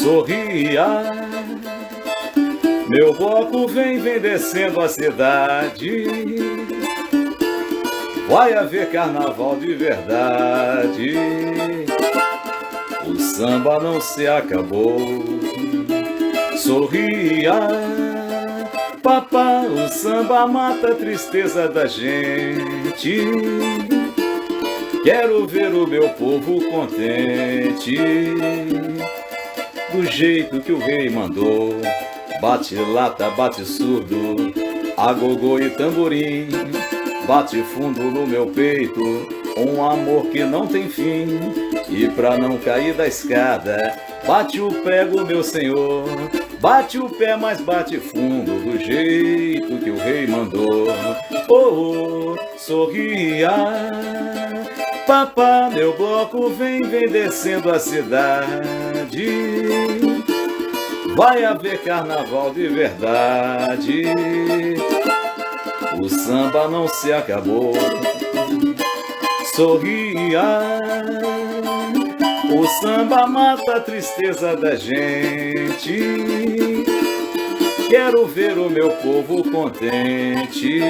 sorria. Meu bloco vem descendo a cidade. Vai haver carnaval de verdade. O samba não se acabou. Sorria, papá, o samba mata a tristeza da gente. Quero ver o meu povo contente, do jeito que o rei mandou. Bate lata, bate surdo, agogô e tamborim. Bate fundo no meu peito, um amor que não tem fim. E pra não cair da escada, bate o prego, meu senhor. Bate o pé, mas bate fundo, do jeito que o rei mandou. Oh, oh, sorria, papá, meu bloco vem descendo a cidade. Vai haver carnaval de verdade. O samba não se acabou. Sorria, o samba mata a tristeza da gente. Quero ver o meu povo contente,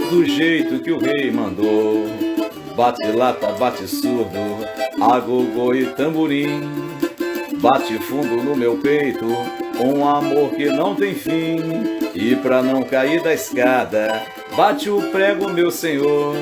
do jeito que o rei mandou. Bate lata, bate surdo, agogô e tamborim. Bate fundo no meu peito, um amor que não tem fim. E pra não cair da escada, bate o prego, meu senhor.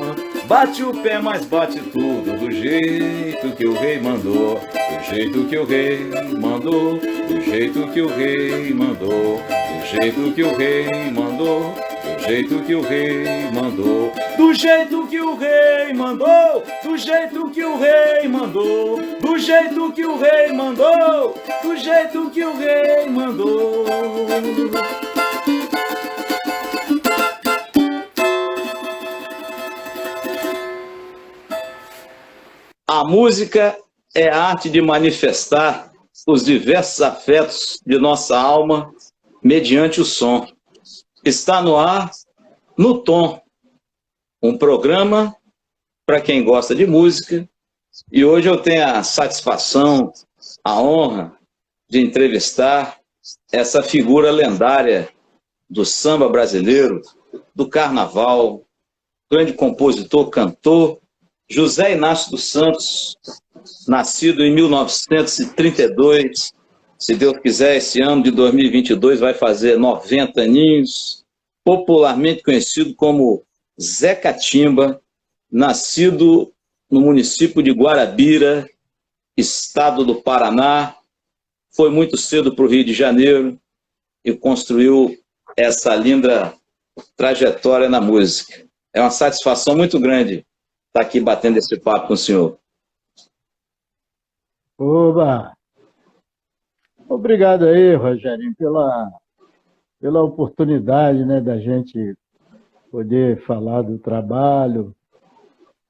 Bate o pé, mas bate tudo, do jeito que o rei mandou. Do jeito que o rei mandou, do jeito que o rei mandou, do jeito que o rei mandou, do jeito que o rei mandou, do jeito que o rei mandou, do jeito que o rei mandou, do jeito que o rei mandou, do jeito que o rei mandou. A música é a arte de manifestar os diversos afetos de nossa alma mediante o som. Está no ar, no Tom, um programa para quem gosta de música. E hoje eu tenho a satisfação, a honra de entrevistar essa figura lendária do samba brasileiro, do carnaval, grande compositor, cantor, José Inácio dos Santos, nascido em 1932, se Deus quiser, esse ano de 2022 vai fazer 90 aninhos, popularmente conhecido como Zé Catimba, nascido no município de Guarabira, estado do Paraná, foi muito cedo para o Rio de Janeiro e construiu essa linda trajetória na música. É uma satisfação muito grande estar aqui batendo esse papo com o senhor. Oba! Obrigado aí, Rogerinho, pela oportunidade, né, da gente poder falar do trabalho,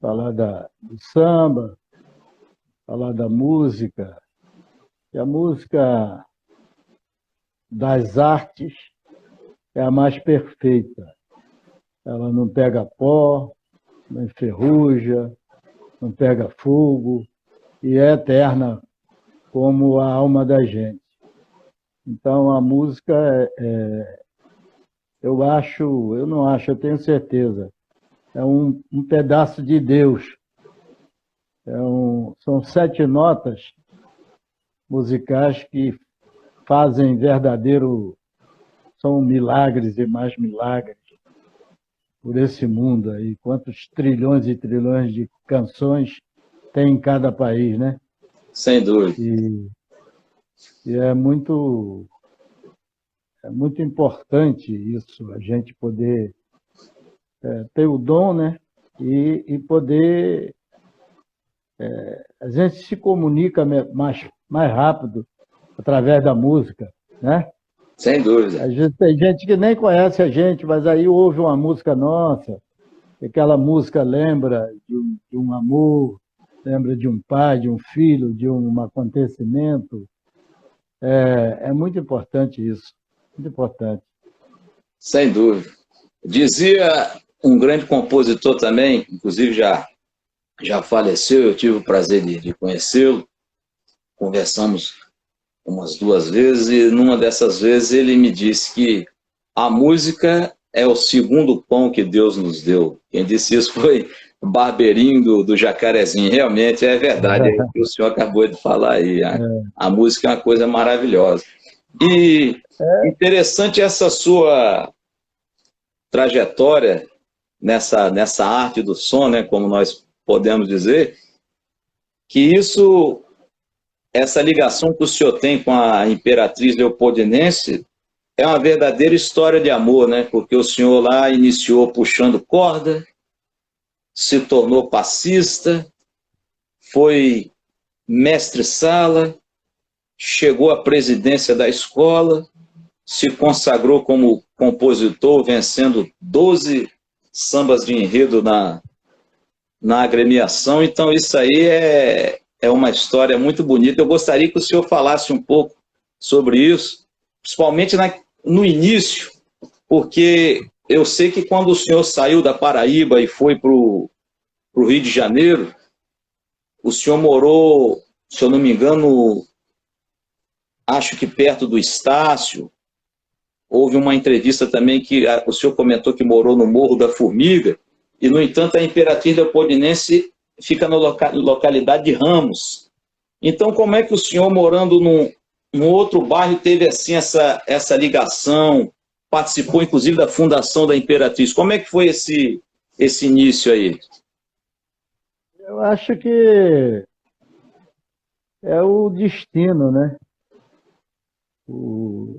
falar do samba, falar da música. E a música das artes é a mais perfeita. Ela não pega pó, não enferruja, não pega fogo e é eterna como a alma da gente. Então, a música, eu tenho certeza, é um pedaço de Deus. São 7 notas musicais que fazem são milagres e mais milagres por esse mundo aí. Quantos trilhões e trilhões de canções tem em cada país, né? Sem dúvida. E é muito importante isso, a gente poder ter o dom, né? E poder... a gente se comunica mais rápido através da música, né? Sem dúvida. Às vezes tem gente que nem conhece a gente, mas aí ouve uma música nossa, e aquela música lembra de um amor, lembra de um pai, de um filho, de um acontecimento. É muito importante isso, muito importante. Sem dúvida. Dizia um grande compositor também, inclusive já faleceu, eu tive o prazer de conhecê-lo, conversamos umas 2 vezes, e numa dessas vezes ele me disse que a música é o segundo pão que Deus nos deu. Quem disse isso foi o Barbeirinho do Jacarezinho. Realmente é verdade, é o que o senhor acabou de falar aí. A música é uma coisa maravilhosa. E interessante essa sua trajetória nessa arte do som, né, como nós podemos dizer, que essa ligação que o senhor tem com a Imperatriz Leopoldinense é uma verdadeira história de amor, né? Porque o senhor lá iniciou puxando corda, se tornou passista, foi mestre-sala, chegou à presidência da escola, se consagrou como compositor, vencendo 12 sambas de enredo na agremiação. Então, isso aí é uma história muito bonita. Eu gostaria que o senhor falasse um pouco sobre isso, principalmente no início, porque eu sei que quando o senhor saiu da Paraíba e foi para o Rio de Janeiro, o senhor morou, se eu não me engano, acho que perto do Estácio. Houve uma entrevista também que o senhor comentou que morou no Morro da Formiga, e, no entanto, a Imperatriz Leopoldinense fica na localidade de Ramos. Então, como é que o senhor, morando num outro bairro, teve assim essa ligação, participou, inclusive, da fundação da Imperatriz? Como é que foi esse início aí? Eu acho que é o destino, né?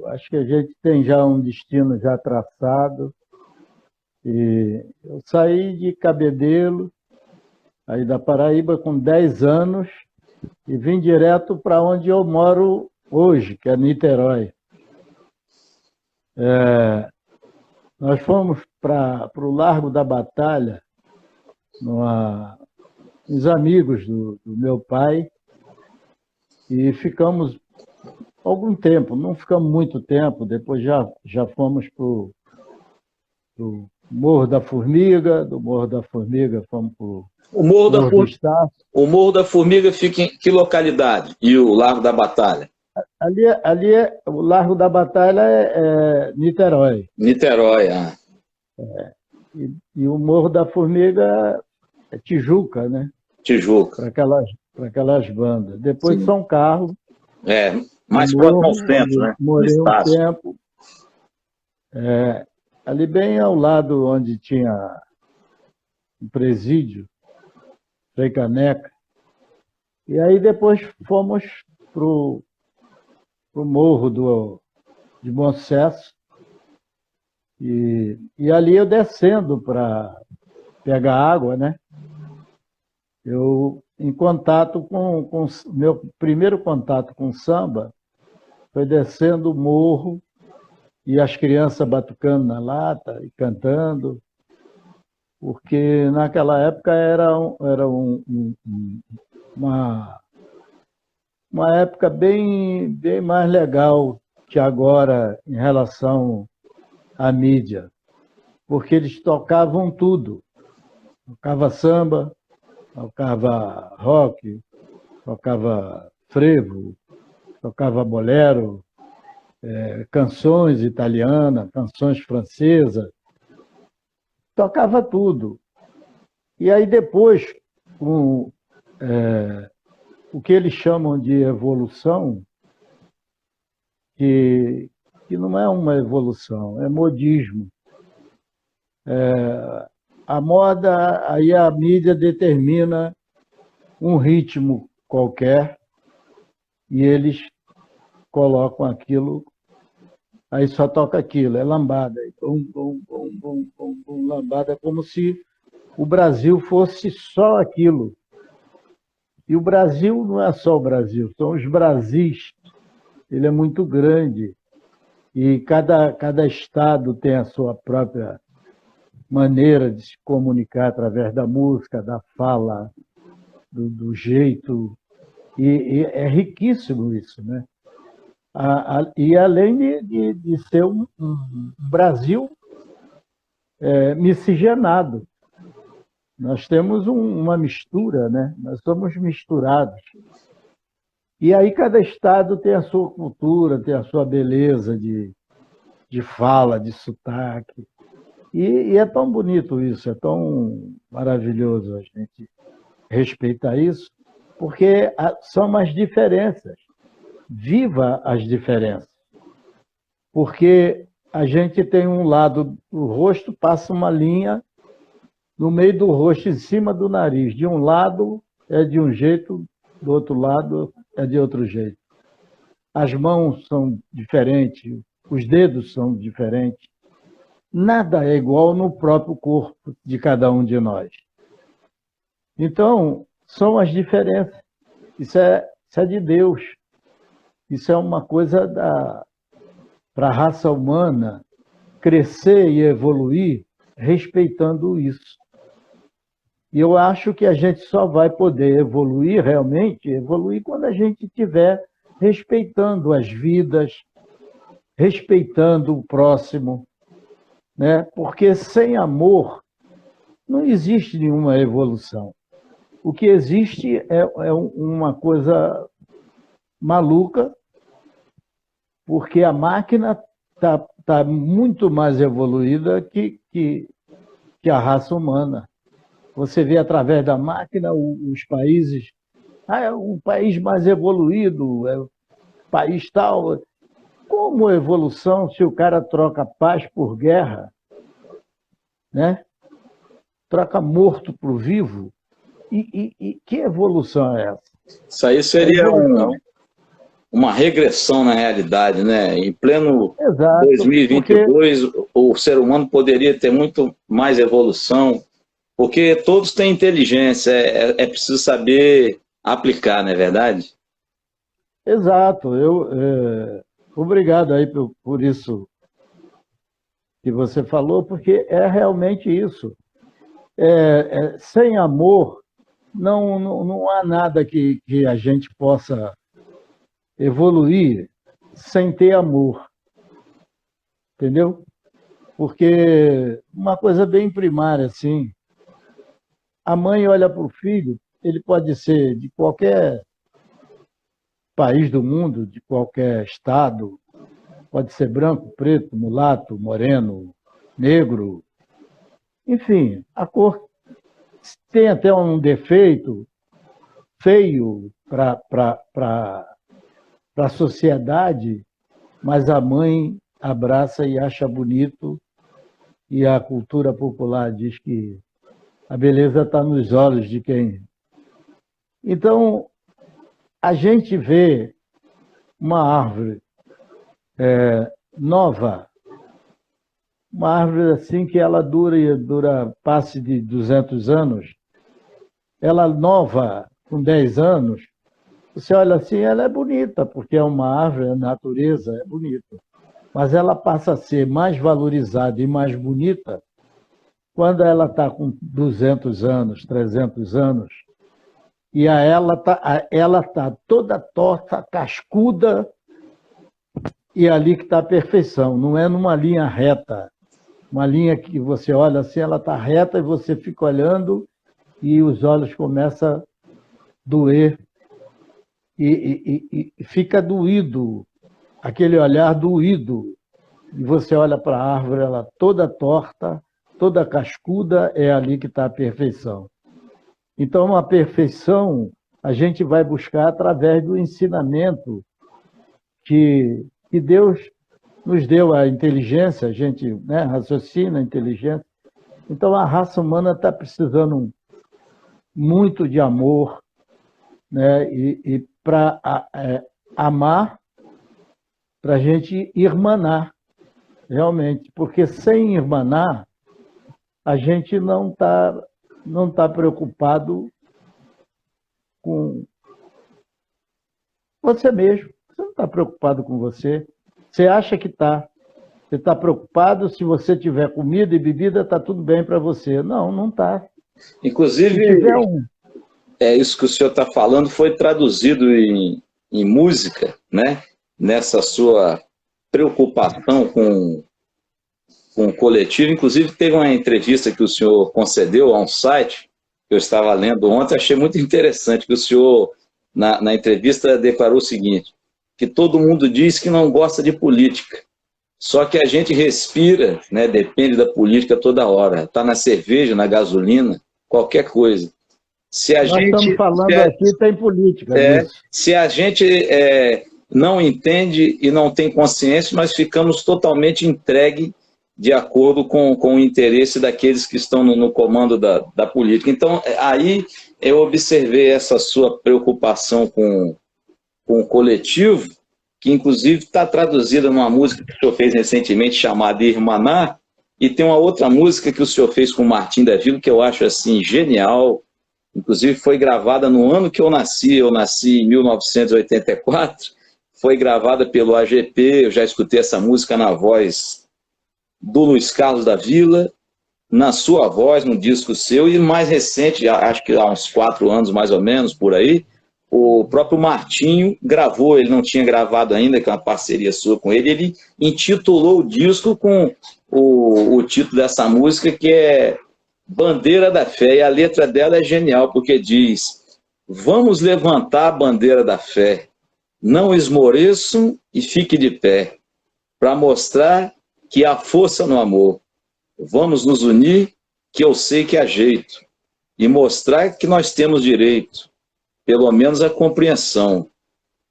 Acho que a gente tem já um destino já traçado. E eu saí de Cabedelo, aí da Paraíba, com 10 anos, e vim direto para onde eu moro hoje, que é Niterói. Nós fomos para o Largo da Batalha, uns amigos do meu pai, e ficamos algum tempo, não ficamos muito tempo, depois já fomos para o Morro da Formiga, do Morro da Formiga fomos para o Morro do Estácio. O Morro da Formiga fica em que localidade? E o Largo da Batalha? Ali o Largo da Batalha é Niterói. Niterói, E o Morro da Formiga é Tijuca, né? Tijuca. Para aquelas bandas. Depois Sim. São Carlos. Mais próximo ao centro, né? Morei um tempo. Ali bem ao lado onde tinha um presídio, Frei Caneca. E aí depois fomos para o Morro de Bom Sucesso. E ali eu descendo para pegar água, né? Eu, em contato com meu primeiro contato com samba, foi descendo o morro e as crianças batucando na lata e cantando, porque naquela época era uma época bem mais legal que agora em relação à mídia, porque eles tocavam tudo. Tocava samba, tocava rock, tocava frevo, tocava bolero, canções italianas, canções francesas, tocava tudo. E aí depois, o que eles chamam de evolução, que não é uma evolução, é modismo. A moda, aí a mídia determina um ritmo qualquer e eles colocam aquilo, aí só toca aquilo, é lambada. Lambada, é como se o Brasil fosse só aquilo. E o Brasil não é só o Brasil, são os Brasis. Ele é muito grande e cada estado tem a sua própria maneira de se comunicar através da música, da fala, do jeito. E é riquíssimo isso, né? E além de ser um Brasil miscigenado. Nós temos uma mistura, né? Nós somos misturados. E aí cada estado tem a sua cultura, tem a sua beleza de fala, de sotaque. E é tão bonito isso, é tão maravilhoso a gente respeitar isso, porque são as diferenças. Viva as diferenças. Porque a gente tem um lado do rosto, passa uma linha no meio do rosto, em cima do nariz. De um lado é de um jeito, do outro lado é de outro jeito. As mãos são diferentes, os dedos são diferentes. Nada é igual no próprio corpo de cada um de nós. Então, são as diferenças. Isso é de Deus. Isso é uma coisa para a raça humana crescer e evoluir respeitando isso. E eu acho que a gente só vai poder evoluir realmente, evoluir quando a gente estiver respeitando as vidas, respeitando o próximo, né? Porque sem amor não existe nenhuma evolução. O que existe é uma coisa maluca, porque a máquina está muito mais evoluída que a raça humana. Você vê através da máquina os países, é o país mais evoluído, é o país tal. Como evolução se o cara troca paz por guerra, né? Troca morto por vivo? E que evolução é essa? Isso aí seria uma regressão na realidade, né? Em pleno Exato, 2022, o ser humano poderia ter muito mais evolução, porque todos têm inteligência, é preciso saber aplicar, não é verdade? Exato. Obrigado aí por isso que você falou, porque é realmente isso. Sem amor, não há nada que a gente possa evoluir sem ter amor. Entendeu? Porque uma coisa bem primária, assim, a mãe olha para o filho, ele pode ser de qualquer país do mundo, de qualquer estado, pode ser branco, preto, mulato, moreno, negro, enfim, a cor tem até um defeito feio para a sociedade, mas a mãe abraça e acha bonito, e a cultura popular diz que a beleza está nos olhos de quem. Então, a gente vê uma árvore nova, uma árvore assim que ela dura passe de 200 anos, ela nova, com 10 anos, você olha assim, ela é bonita, porque é uma árvore, a natureza é bonita. Mas ela passa a ser mais valorizada e mais bonita quando ela está com 200 anos, 300 anos, e ela tá toda torta, cascuda, e ali que está a perfeição. Não é numa linha reta. Uma linha que você olha assim, ela está reta e você fica olhando e os olhos começam a doer. E fica doído, aquele olhar doído. E você olha para a árvore, ela toda torta, toda cascuda, é ali que está a perfeição. Então, a perfeição a gente vai buscar através do ensinamento que Deus nos deu a inteligência, a gente, né, raciocina a inteligência. Então, a raça humana está precisando muito de amor, né, e para amar, para a gente irmanar, realmente, porque sem irmanar, a gente não tá preocupado com você mesmo. Você não está preocupado com você. Você acha que está. Você está preocupado se você tiver comida e bebida, está tudo bem para você. Não, não está. Inclusive, isso que o senhor está falando foi traduzido em música, né? Nessa sua preocupação com o coletivo. Inclusive, teve uma entrevista que o senhor concedeu a um site que eu estava lendo ontem, achei muito interessante que o senhor na entrevista, declarou o seguinte, que todo mundo diz que não gosta de política, só que a gente respira, né, depende da política toda hora, está na cerveja, na gasolina, qualquer coisa. Se a Nós estamos gente, falando aqui, tem política nisso. se a gente não entende e não tem consciência, nós ficamos totalmente entregues de acordo com o interesse daqueles que estão no comando da política. Então, aí eu observei essa sua preocupação com o coletivo, que inclusive está traduzida numa música que o senhor fez recentemente, chamada Irmaná, e tem uma outra música que o senhor fez com o Martim da Vila, que eu acho assim genial, inclusive foi gravada no ano que eu nasci em 1984, foi gravada pelo AGP, eu já escutei essa música na voz do Luiz Carlos da Vila, na sua voz, no disco seu, e mais recente, acho que há uns 4 anos mais ou menos, por aí, o próprio Martinho gravou, ele não tinha gravado ainda, que é uma parceria sua com ele intitulou o disco com o título dessa música, que é Bandeira da Fé, e a letra dela é genial, porque diz: vamos levantar a bandeira da fé, não esmoreçam e fique de pé, para mostrar que há força no amor. Vamos nos unir, que eu sei que há jeito, e mostrar que nós temos direito, pelo menos a compreensão.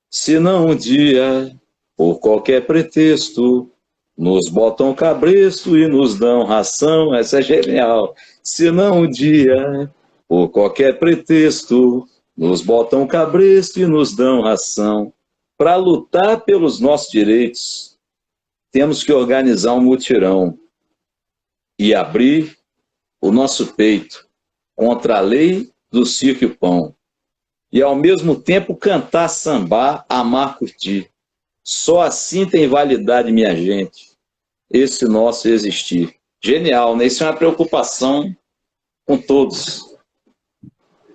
Se não um dia, por qualquer pretexto, nos botam cabresto e nos dão ração, essa é genial. Se não um dia, por qualquer pretexto, nos botam cabresto e nos dão ração, para lutar pelos nossos direitos, temos que organizar um mutirão e abrir o nosso peito contra a lei do circo e pão. E ao mesmo tempo cantar, sambar, amar, curtir. Só assim tem validade, minha gente, esse nosso existir. Genial, né? Isso é uma preocupação com todos.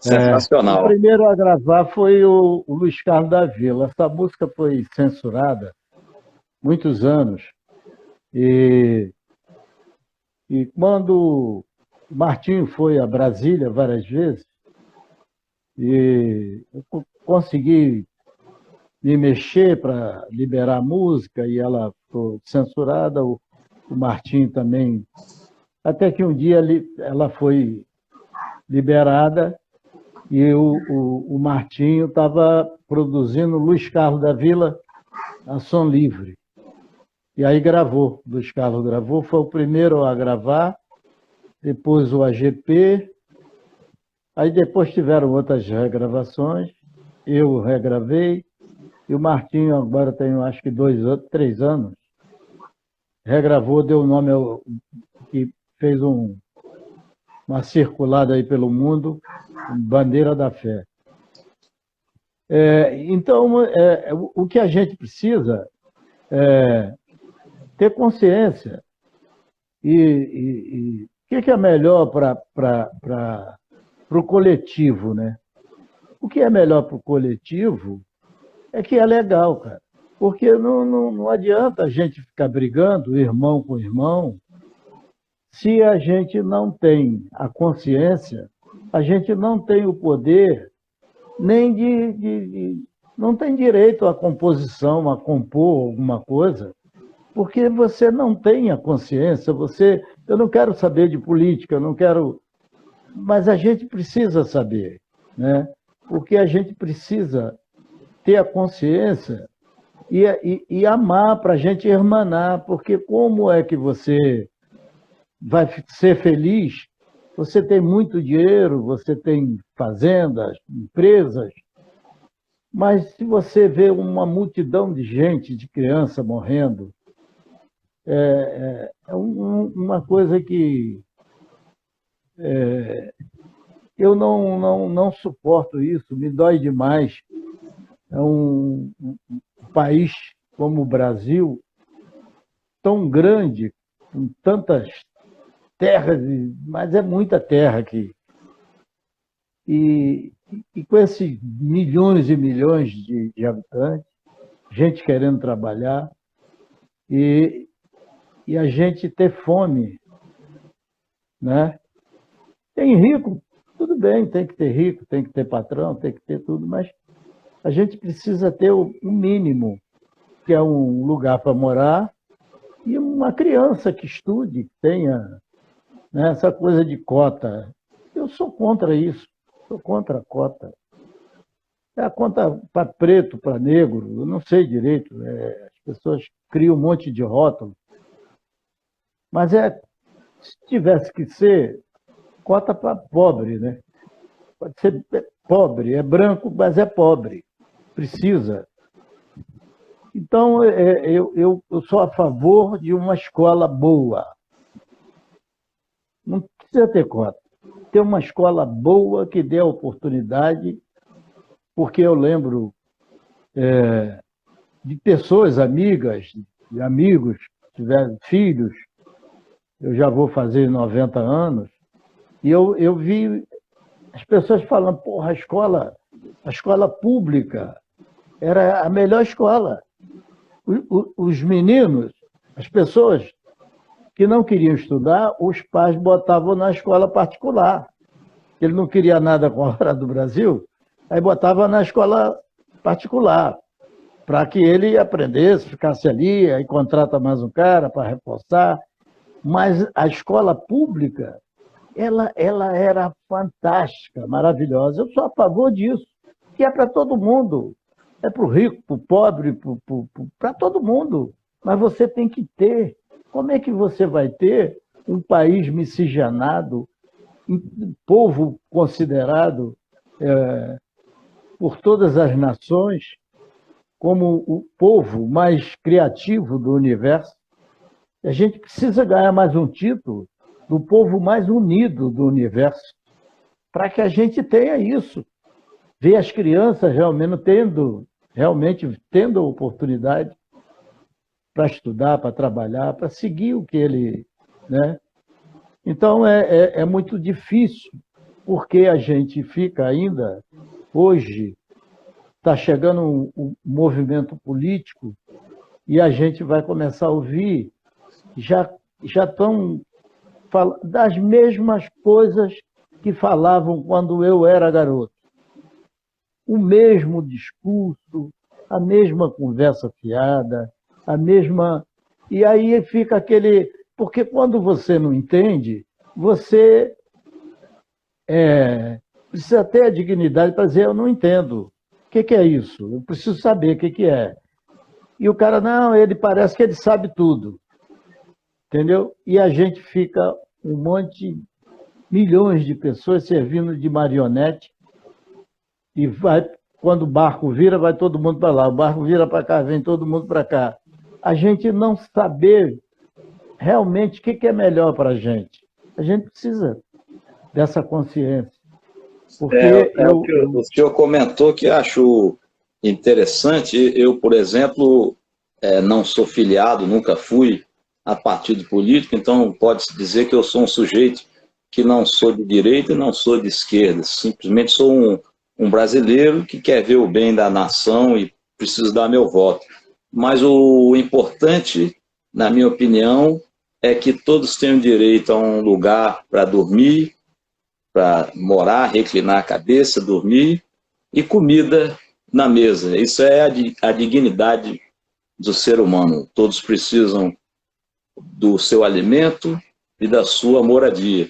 Sensacional. O primeiro a gravar foi o Luiz Carlos da Vila. Essa música foi censurada muitos anos. E quando o Martinho foi a Brasília várias vezes, e eu consegui me mexer para liberar a música, e ela ficou censurada, o Martinho também, até que um dia ela foi liberada, e o Martinho estava produzindo Luiz Carlos da Vila a som livre. E aí gravou, Luiz Carlos gravou, foi o primeiro a gravar, depois o AGP, aí depois tiveram outras regravações, eu regravei, e o Martinho agora tem, acho que 3 anos, regravou, deu o nome que fez uma circulada aí pelo mundo, Bandeira da Fé. Então, o que a gente precisa é ter consciência. E o que é melhor para o coletivo, né? O que é melhor para o coletivo é que é legal, cara. Porque não adianta a gente ficar brigando, irmão com irmão, se a gente não tem a consciência, a gente não tem o poder, nem não tem direito à composição, a compor alguma coisa, porque você não tem a consciência, eu não quero saber de política, eu não quero, mas a gente precisa saber, né? Porque a gente precisa ter a consciência e amar para a gente irmanar, porque como é que você vai ser feliz? Você tem muito dinheiro, você tem fazendas, empresas, mas se você vê uma multidão de gente, de criança morrendo, é uma coisa que eu não suporto isso, me dói demais. É um país como o Brasil, tão grande, com tantas terras, mas é muita terra aqui. E com esses milhões e milhões de habitantes, gente querendo trabalhar, e a gente ter fome, né? Tem rico, tudo bem, tem que ter rico, tem que ter patrão, tem que ter tudo, mas A gente precisa ter o mínimo, que é um lugar para morar, e uma criança que estude, que tenha, né, essa coisa de cota. Eu sou contra isso, sou contra a cota. É a conta para preto, para negro, eu não sei direito. As pessoas criam um monte de rótulos. Mas se tivesse que ser, cota para pobre, né? Pode ser pobre, é branco, mas é pobre. Precisa. Então, eu sou a favor de uma escola boa. Não precisa ter cota. Ter uma escola boa que dê a oportunidade, porque eu lembro de pessoas, amigas, de amigos, que tiveram filhos, eu já vou fazer 90 anos, e eu vi as pessoas falando, porra, a escola pública era a melhor escola. Os meninos, as pessoas que não queriam estudar, os pais botavam na escola particular. Ele não queria nada com a hora do Brasil, aí botava na escola particular, para que ele aprendesse, ficasse ali, aí contrata mais um cara para reforçar. Mas a escola pública, ela era fantástica, maravilhosa. Eu sou a favor disso, que é para todo mundo. É para o rico, para o pobre, para todo mundo. Mas você tem que ter. Como é que você vai ter um país miscigenado, um povo considerado por todas as nações como o povo mais criativo do universo? A gente precisa ganhar mais um título do povo mais unido do universo, para que a gente tenha isso. Ver as crianças realmente tendo a oportunidade para estudar, para trabalhar, para seguir o que ele... Né? Então, é muito difícil, porque a gente fica ainda, hoje, está chegando um movimento político e a gente vai começar a ouvir, já estão falando das mesmas coisas que falavam quando eu era garoto. O mesmo discurso, a mesma conversa fiada, a mesma... E aí fica aquele... Porque quando você não entende, você precisa ter a dignidade para dizer, eu não entendo. O que é isso? Eu preciso saber o que é. E o cara, não, ele parece que ele sabe tudo. Entendeu? E a gente fica milhões de pessoas servindo de marionete, e quando o barco vira, vai todo mundo para lá, o barco vira para cá, vem todo mundo para cá. A gente não saber realmente o que é melhor para a gente. A gente precisa dessa consciência. Porque o que o senhor comentou que acho interessante. Eu, por exemplo, não sou filiado, nunca fui a partido político, então pode-se dizer que eu sou um sujeito que não sou de direita e não sou de esquerda. Simplesmente sou um brasileiro que quer ver o bem da nação e preciso dar meu voto. Mas o importante, na minha opinião, é que todos tenham direito a um lugar para dormir, para morar, reclinar a cabeça, dormir, e comida na mesa. Isso é a dignidade do ser humano. Todos precisam do seu alimento e da sua moradia.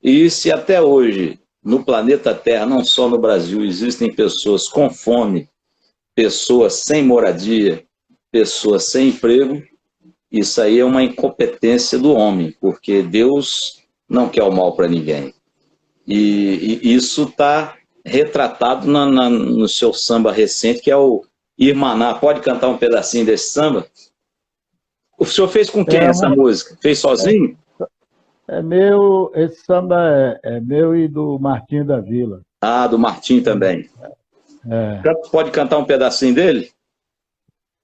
E se até hoje, no planeta Terra, não só no Brasil, existem pessoas com fome, pessoas sem moradia, pessoas sem emprego, isso aí é uma incompetência do homem, porque Deus não quer o mal para ninguém. E isso está retratado no seu samba recente, que é o Irmaná. Pode cantar um pedacinho desse samba? O senhor fez com quem essa música? Fez sozinho? Esse samba é meu e do Martinho da Vila. Ah, do Martim também. Pode cantar um pedacinho dele?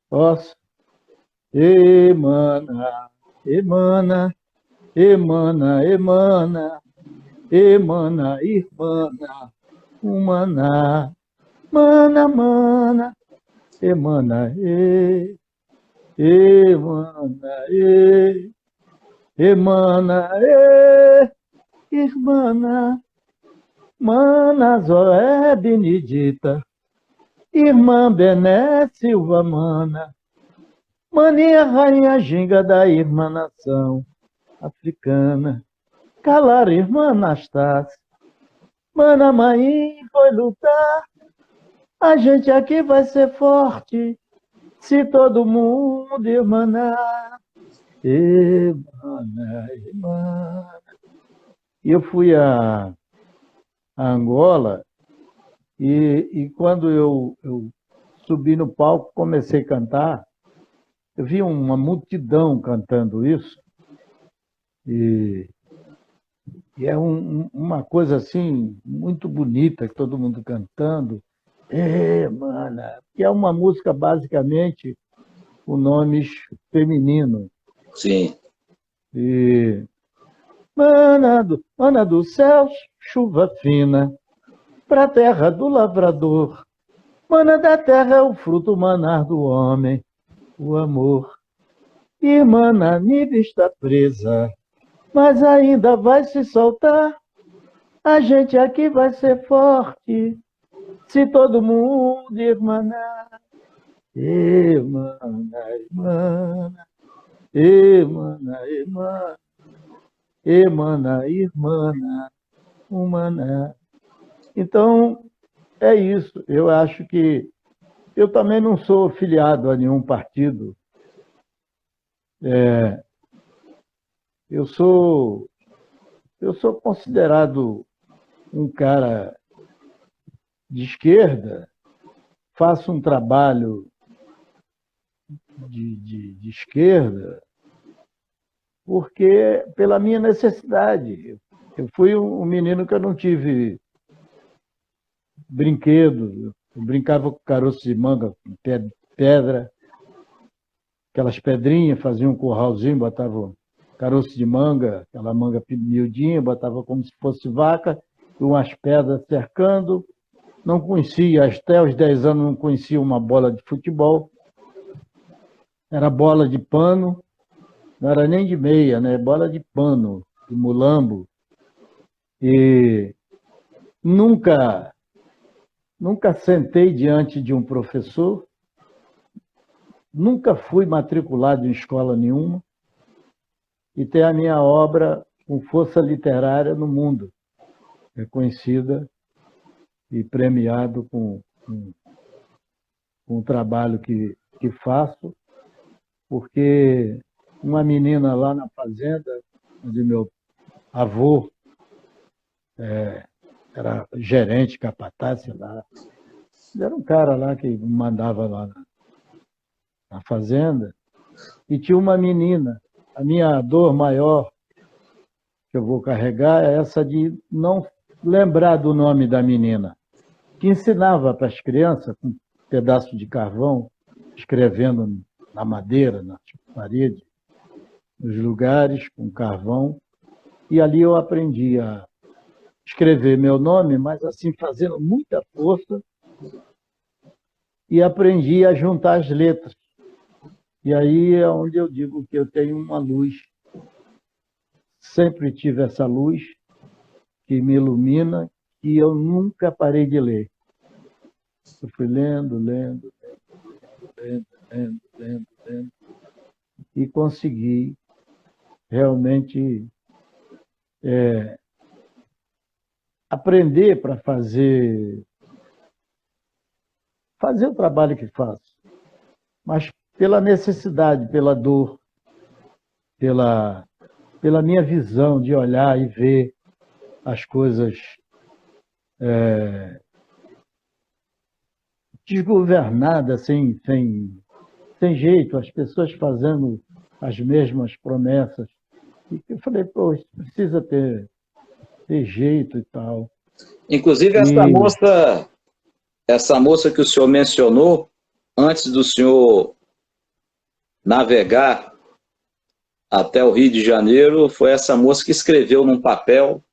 Posso? Emana, emana, emana, emana, emana, irmana, humana, mana, mana, emana, emana, emana, irmana, mana, Zoé Benedita, Irmã Bené Silva Mana, Maninha Rainha Ginga da Irmã Nação Africana, Calar Irmã Anastácia, Mana Mãe foi lutar, a gente aqui vai ser forte, se todo mundo irmanar. Irmã, irmã. E eu fui a Angola e quando eu subi no palco, comecei a cantar, eu vi uma multidão cantando isso e é uma coisa assim muito bonita, todo mundo cantando. Mana, que é uma música basicamente com nomes femininos. Sim. E mana do céu, chuva fina, pra terra do lavrador. Mana da terra é o fruto manar do homem, o amor. E mana, Nive está presa, mas ainda vai se soltar. A gente aqui vai ser forte, se todo mundo irmanar. Irmana, irmana, irmana, irmã, irmana, irmana, humana. Então, é isso. Eu acho que eu também não sou filiado a nenhum partido. Eu sou considerado um cara de esquerda, faço um trabalho de esquerda, porque pela minha necessidade. Eu fui um menino que eu não tive brinquedo, eu brincava com caroço de manga, pedra, aquelas pedrinhas, fazia um curralzinho, botava caroço de manga, aquela manga miudinha, botava como se fosse vaca, e umas pedras cercando. Não conhecia, até os 10 anos não conhecia uma bola de futebol, era bola de pano, não era nem de meia, né? Bola de pano, de mulambo. E nunca sentei diante de um professor, nunca fui matriculado em escola nenhuma, e tenho a minha obra com força literária no mundo, reconhecida e premiado com o trabalho que faço, porque uma menina lá na fazenda, onde meu avô era gerente, capataz, sei lá, era um cara lá que me mandava lá na fazenda, e tinha uma menina. A minha dor maior que eu vou carregar é essa de não lembrar do nome da menina, que ensinava para as crianças, com um pedaço de carvão, escrevendo na madeira, nas paredes, nos lugares, com carvão. E ali eu aprendi a escrever meu nome, mas assim, fazendo muita força, e aprendi a juntar as letras. E aí é onde eu digo que eu tenho uma luz. Sempre tive essa luz que me ilumina e eu nunca parei de ler. Eu fui lendo, e consegui realmente aprender para fazer o trabalho que faço, mas pela necessidade, pela dor, pela minha visão de olhar e ver as coisas desgovernadas, sem jeito, as pessoas fazendo as mesmas promessas. E eu falei, pô, isso precisa ter jeito e tal. Inclusive, essa moça que o senhor mencionou, antes do senhor navegar até o Rio de Janeiro, foi essa moça que escreveu num papel: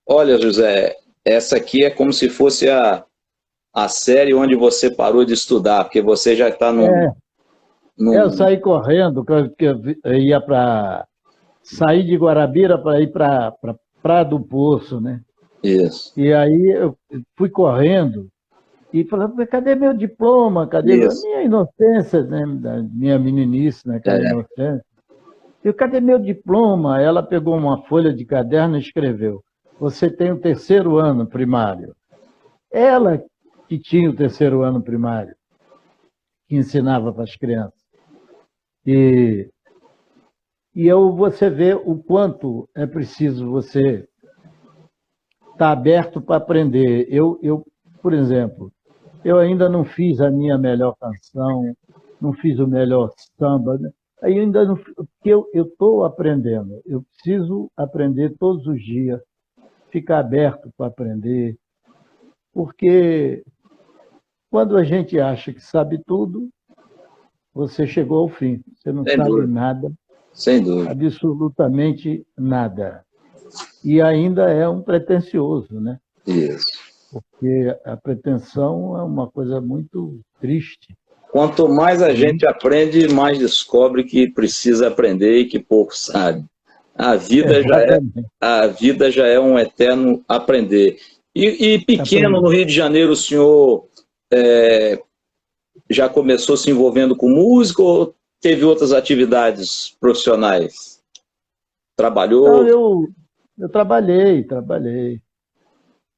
olha, José, essa aqui é como se fosse a série onde você parou de estudar, porque você já está num... Eu saí correndo, que eu ia para... Saí de Guarabira para ir para Praia do Poço, né? Isso. E aí eu fui correndo E falando, cadê meu diploma? Cadê a Isso. minha inocência, né? Da minha meninice, né? Aquela É. inocência. Eu, cadê meu diploma? Ela pegou uma folha de caderno e escreveu: você tem o terceiro ano primário. Ela que tinha o terceiro ano primário, que ensinava para as crianças. E, você vê o quanto é preciso você estar aberto para aprender. Por exemplo, eu ainda não fiz a minha melhor canção, não fiz o melhor samba, né? Aí ainda não, porque eu estou aprendendo. Eu preciso aprender todos os dias, ficar aberto para aprender, porque quando a gente acha que sabe tudo, você chegou ao fim. Você não Sem sabe dúvida, nada, sem dúvida. absolutamente nada. E ainda é um pretensioso, né? Isso. Porque a pretensão é uma coisa muito triste. Quanto mais a Né? gente aprende, mais descobre que precisa aprender e que pouco sabe. A vida já é, Exatamente. a vida já é um eterno aprender. E pequeno, no Aprender. Rio de Janeiro, o senhor é, já começou se envolvendo com música ou teve outras atividades profissionais? Então, Trabalhou? eu trabalhei.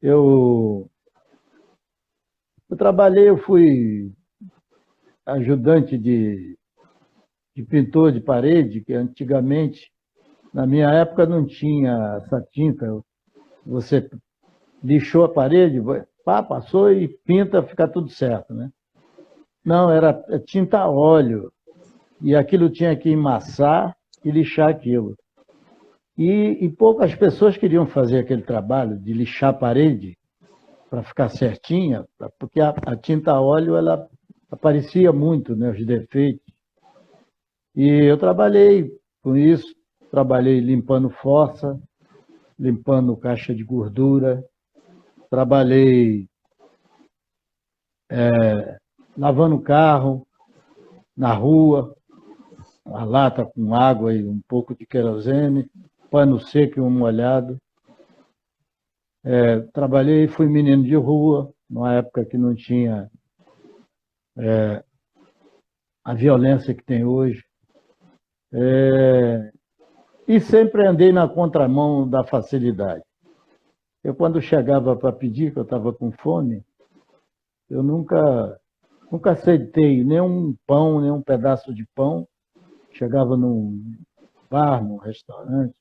Eu, eu fui ajudante de pintor de parede, que antigamente, na minha época, não tinha essa tinta. Você lixou a parede, pá, passou e pinta, fica tudo certo, né? Não, era tinta a óleo. E aquilo tinha que emassar e lixar aquilo. E poucas pessoas queriam fazer aquele trabalho de lixar a parede para ficar certinha, porque a tinta a óleo ela aparecia muito, né, os defeitos. E eu trabalhei com isso, trabalhei limpando fossa, limpando caixa de gordura, trabalhei lavando carro na rua, a lata com água e um pouco de querosene, pano seco e um molhado. Trabalhei, fui menino de rua, numa época que não tinha a violência que tem hoje. E sempre andei na contramão da facilidade. Eu, quando chegava para pedir, que eu estava com fome, eu nunca aceitei nem um pão, nem um pedaço de pão. Chegava num bar, num restaurante.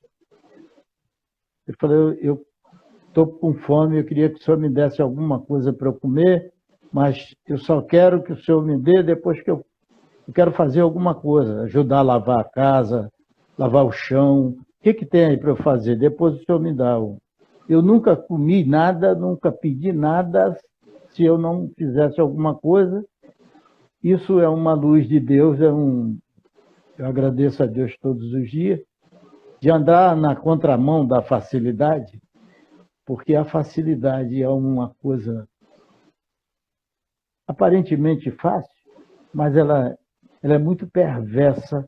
Eu falei, eu estou com fome, eu queria que o senhor me desse alguma coisa para eu comer, mas eu só quero que o senhor me dê depois que eu quero fazer alguma coisa, ajudar a lavar a casa, lavar o chão. O que tem aí para eu fazer? Depois o senhor me dá. Eu nunca comi nada, nunca pedi nada se eu não fizesse alguma coisa. Isso é uma luz de Deus, eu agradeço a Deus todos os dias, de andar na contramão da facilidade, porque a facilidade é uma coisa aparentemente fácil, mas ela é muito perversa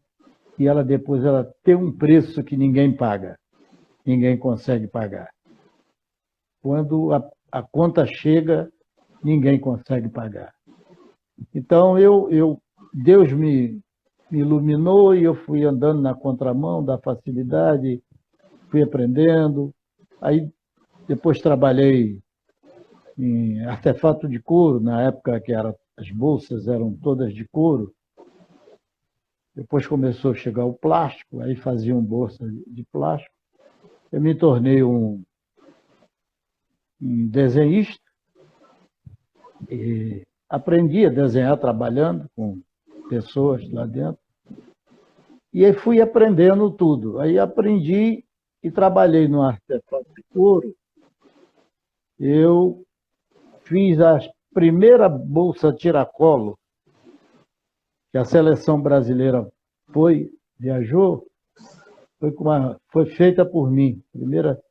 e depois ela tem um preço que ninguém paga, ninguém consegue pagar. Quando a conta chega, ninguém consegue pagar. Então, Deus me iluminou e eu fui andando na contramão da facilidade, fui aprendendo. Aí, depois trabalhei em artefato de couro, na época que as bolsas eram todas de couro. Depois começou a chegar o plástico, aí faziam bolsa de plástico. Eu me tornei um desenhista e aprendi a desenhar trabalhando com pessoas lá dentro. E aí fui aprendendo tudo. Aí aprendi e trabalhei no artefato de couro. Eu fiz a primeira bolsa tiracolo que a seleção brasileira viajou, foi feita por mim. Primeira,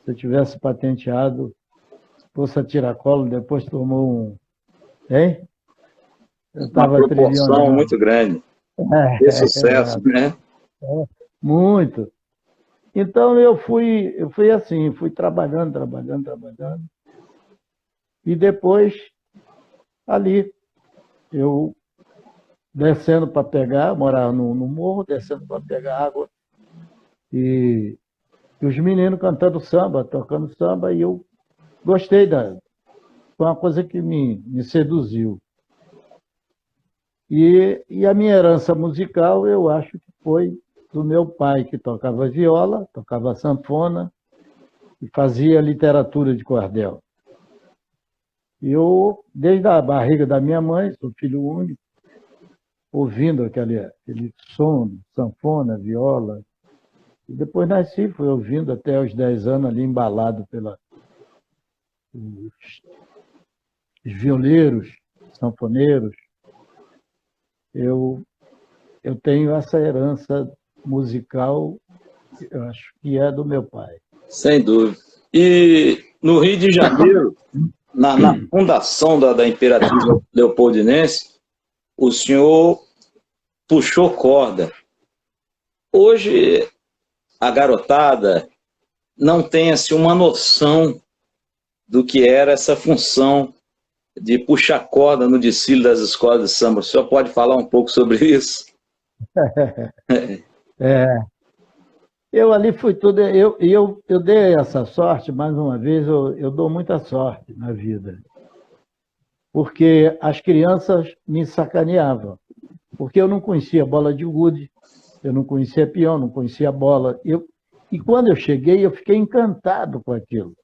se eu tivesse patenteado, bolsa tiracolo, depois tomou hein? Eu Uma estava proporção trilionário. muito grande. De sucesso, Exato. né? Muito. Então eu fui assim, fui trabalhando. E depois ali, eu descendo para pegar, morava no morro, descendo para pegar água, e os meninos cantando samba, tocando samba, e eu gostei foi uma coisa que me seduziu. E a minha herança musical, eu acho que foi do meu pai, que tocava viola, tocava sanfona e fazia literatura de cordel. E eu, desde a barriga da minha mãe, sou filho único, ouvindo aquele som, sanfona, viola. E depois nasci, fui ouvindo até os 10 anos ali, embalado pelos violeiros, sanfoneiros. Eu tenho essa herança musical, eu acho que é do meu pai. Sem dúvida. E no Rio de Janeiro, na fundação da Imperatriz Leopoldinense, o senhor puxou corda. Hoje, a garotada não tem assim, uma noção do que era essa função de puxar corda no desfile das escolas de samba. O senhor pode falar um pouco sobre isso? Eu ali fui tudo, eu dei essa sorte, mais uma vez, eu dou muita sorte na vida, porque as crianças me sacaneavam, porque eu não conhecia bola de gude, eu não conhecia peão, não conhecia bola, e quando eu cheguei, eu fiquei encantado com aquilo.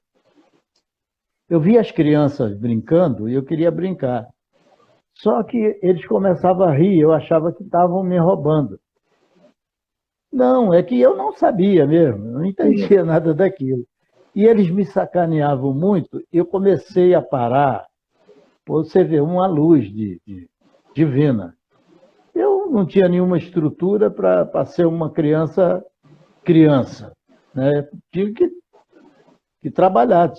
Eu via as crianças brincando e eu queria brincar, só que eles começavam a rir, eu achava que estavam me roubando. Não, é que eu não sabia mesmo, eu não entendia nada daquilo. E eles me sacaneavam muito, eu comecei a parar, você vê, uma luz divina. Eu não tinha nenhuma estrutura para ser uma criança, né? Tive que trabalhar,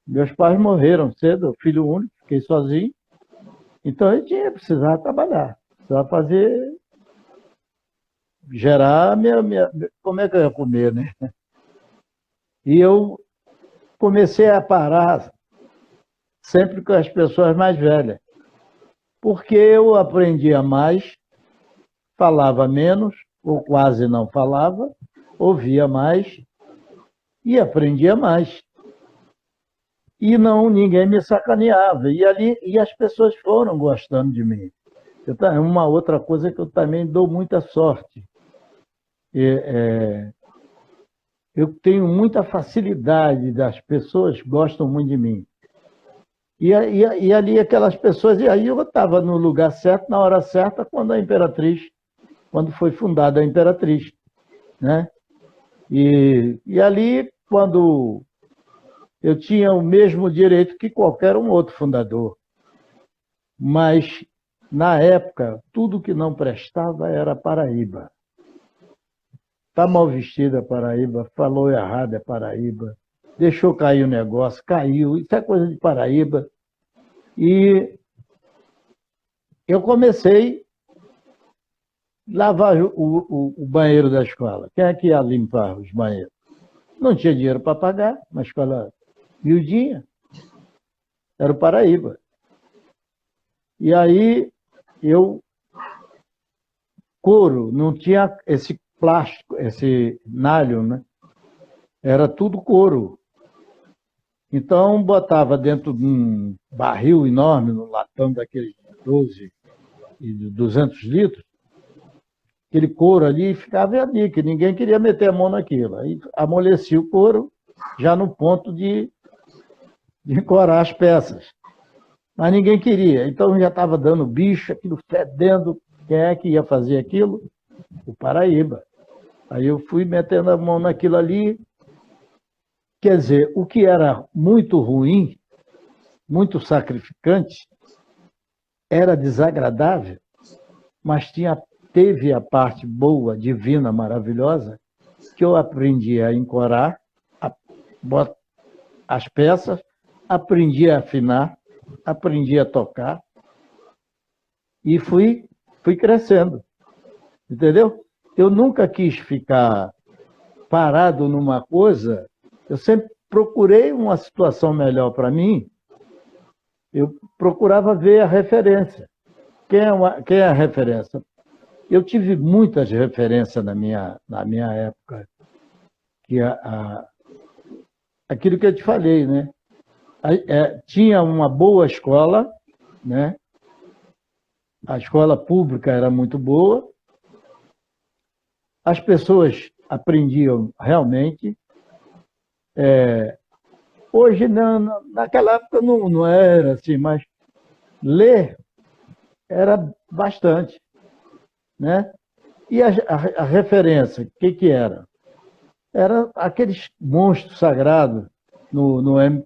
meus pais morreram cedo, filho único, fiquei sozinho, então eu precisava trabalhar, precisava gerar como é que eu ia comer, né? E eu comecei a parar sempre com as pessoas mais velhas, porque eu aprendia mais, falava menos, ou quase não falava, ouvia mais e aprendia mais. E ninguém me sacaneava. E as pessoas foram gostando de mim. Uma outra coisa que eu também dou muita sorte. Eu tenho muita facilidade, das pessoas gostam muito de mim. E ali aquelas pessoas, e aí eu estava no lugar certo, na hora certa, quando foi fundada a Imperatriz, né? E ali, quando eu tinha o mesmo direito que qualquer um outro fundador, mas na época, tudo que não prestava era Paraíba. Está mal vestida Paraíba, falou errado é Paraíba, deixou cair o negócio, caiu, isso é coisa de Paraíba. E eu comecei a lavar o banheiro da escola. Quem é que ia limpar os banheiros? Não tinha dinheiro para pagar, uma escola miudinha, era o Paraíba. E aí couro, não tinha esse plástico, esse nylon, né? Era tudo couro. Então, botava dentro de um barril enorme, num latão daqueles 12 e 200 litros, aquele couro ali, e ficava ali, que ninguém queria meter a mão naquilo. Aí amolecia o couro, já no ponto de encorar as peças. Mas ninguém queria. Então, já estava dando bicho, aquilo fedendo. Quem é que ia fazer aquilo? O Paraíba. Aí eu fui metendo a mão naquilo ali. Quer dizer, o que era muito ruim, muito sacrificante, era desagradável, mas teve a parte boa, divina, maravilhosa, que eu aprendi a encorar as peças, aprendi a afinar, aprendi a tocar e fui crescendo, entendeu? Eu nunca quis ficar parado numa coisa. Eu sempre procurei uma situação melhor para mim eu procurava ver a referência. Quem é a referência? Eu tive muitas referências na minha época, que aquilo que eu te falei, né? Tinha uma boa escola, né? A escola pública era muito boa, as pessoas aprendiam realmente. Hoje, não, naquela época não era assim, mas ler era bastante, né? E a referência, o que era? Era aqueles monstros sagrados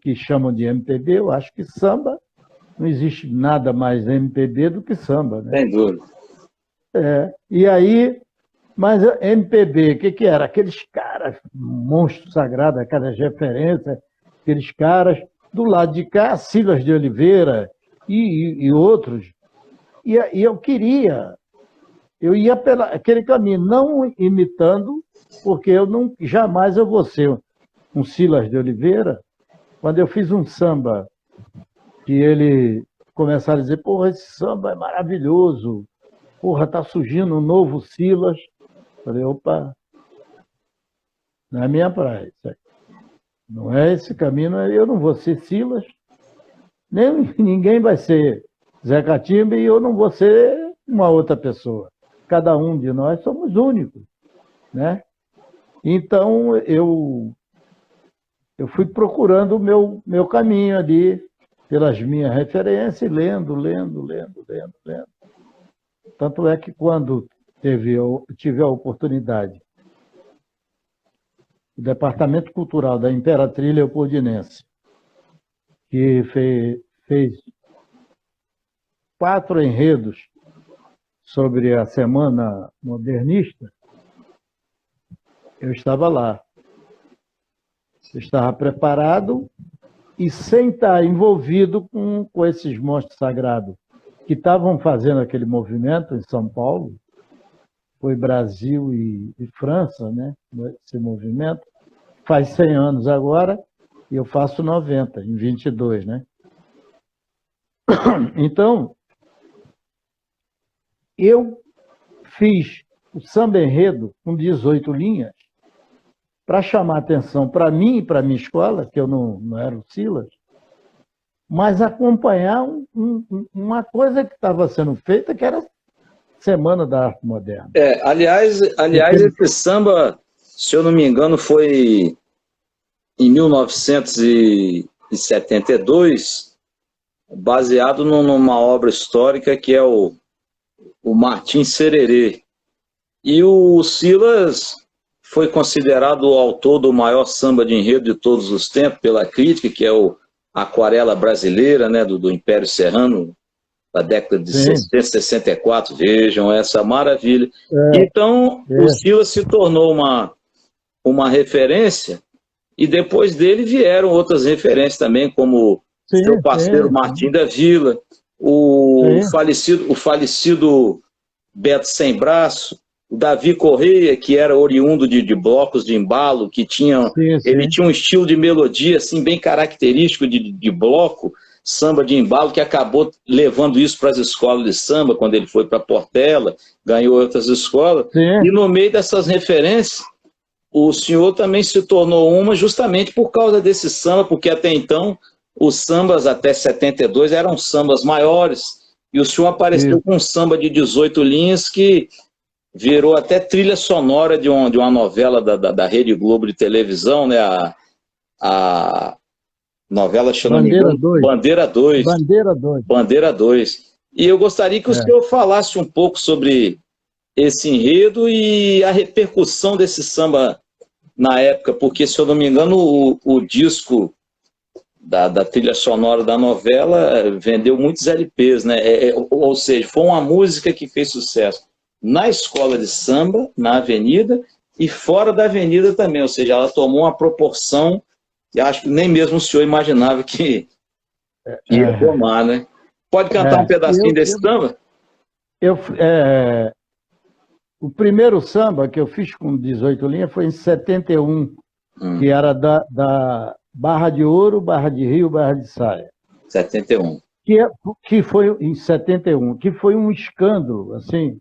que chamam de MPB. Eu acho que samba, não existe nada mais MPB do que samba, né? Sem dúvida. E aí, mas MPB, o que era? Aqueles caras, monstros sagrados, aquelas referências, aqueles caras, do lado de cá, Silas de Oliveira e outros. E eu ia pelo aquele caminho, não imitando, porque jamais eu vou ser um Silas de Oliveira. Quando eu fiz um samba, que ele começaram a dizer, porra, esse samba é maravilhoso, porra, tá surgindo um novo Silas. Falei, opa, não é minha praia isso aí. Não é esse caminho, eu não vou ser Silas, nem ninguém vai ser Zé Catimba e eu não vou ser uma outra pessoa. Cada um de nós somos únicos, né? Então, eu fui procurando o meu caminho ali, pelas minhas referências, lendo. Tanto é que quando tive a oportunidade, o Departamento Cultural da Imperatriz Leopoldinense, que fez 4 enredos sobre a Semana Modernista, eu estava lá. Eu estava preparado e sem estar envolvido com esses monstros sagrados que estavam fazendo aquele movimento em São Paulo. Foi Brasil e França, né? Esse movimento. Faz 100 anos agora e eu faço 90, em 22, né? Então, eu fiz o samba enredo com 18 linhas para chamar atenção para mim e para a minha escola, que eu não era o Silas, mas acompanhar uma coisa que estava sendo feita, que era a Semana da Arte Moderna. Aliás, esse samba, se eu não me engano, foi em 1972, baseado numa obra histórica que é o Martim Sererê. E o Silas foi considerado o autor do maior samba de enredo de todos os tempos pela crítica, que é o Aquarela Brasileira, né, do Império Serrano, da década de 1964. Vejam essa maravilha. Então, o Silas se tornou uma referência, e depois dele vieram outras referências também, como seu parceiro Martim da Vila, o falecido Beto Sem Braço, o Davi Correia, que era oriundo de blocos de embalo, que ele tinha um estilo de melodia assim, bem característico de bloco, samba de embalo, que acabou levando isso para as escolas de samba, quando ele foi para Portela, ganhou outras escolas. E no meio dessas referências, o senhor também se tornou uma justamente por causa desse samba, porque até então os sambas até 72 eram sambas maiores, e o senhor apareceu com um samba de 18 linhas que virou até trilha sonora de uma novela da Rede Globo de televisão, né? A novela chamada Bandeira 2. Bandeira 2. E eu gostaria que o senhor falasse um pouco sobre esse enredo e a repercussão desse samba na época, porque, se eu não me engano, o disco da trilha sonora da novela vendeu muitos LPs, né? Ou seja, foi uma música que fez sucesso na escola de samba, na avenida, e fora da avenida também, ou seja, ela tomou uma proporção que acho que nem mesmo o senhor imaginava que ia tomar, né? Pode cantar um pedacinho desse samba? O primeiro samba que eu fiz com 18 linhas foi em 71, que era da Barra de Ouro, Barra de Rio, Barra de Saia. 71. que, que foi em 71, que foi um escândalo, assim,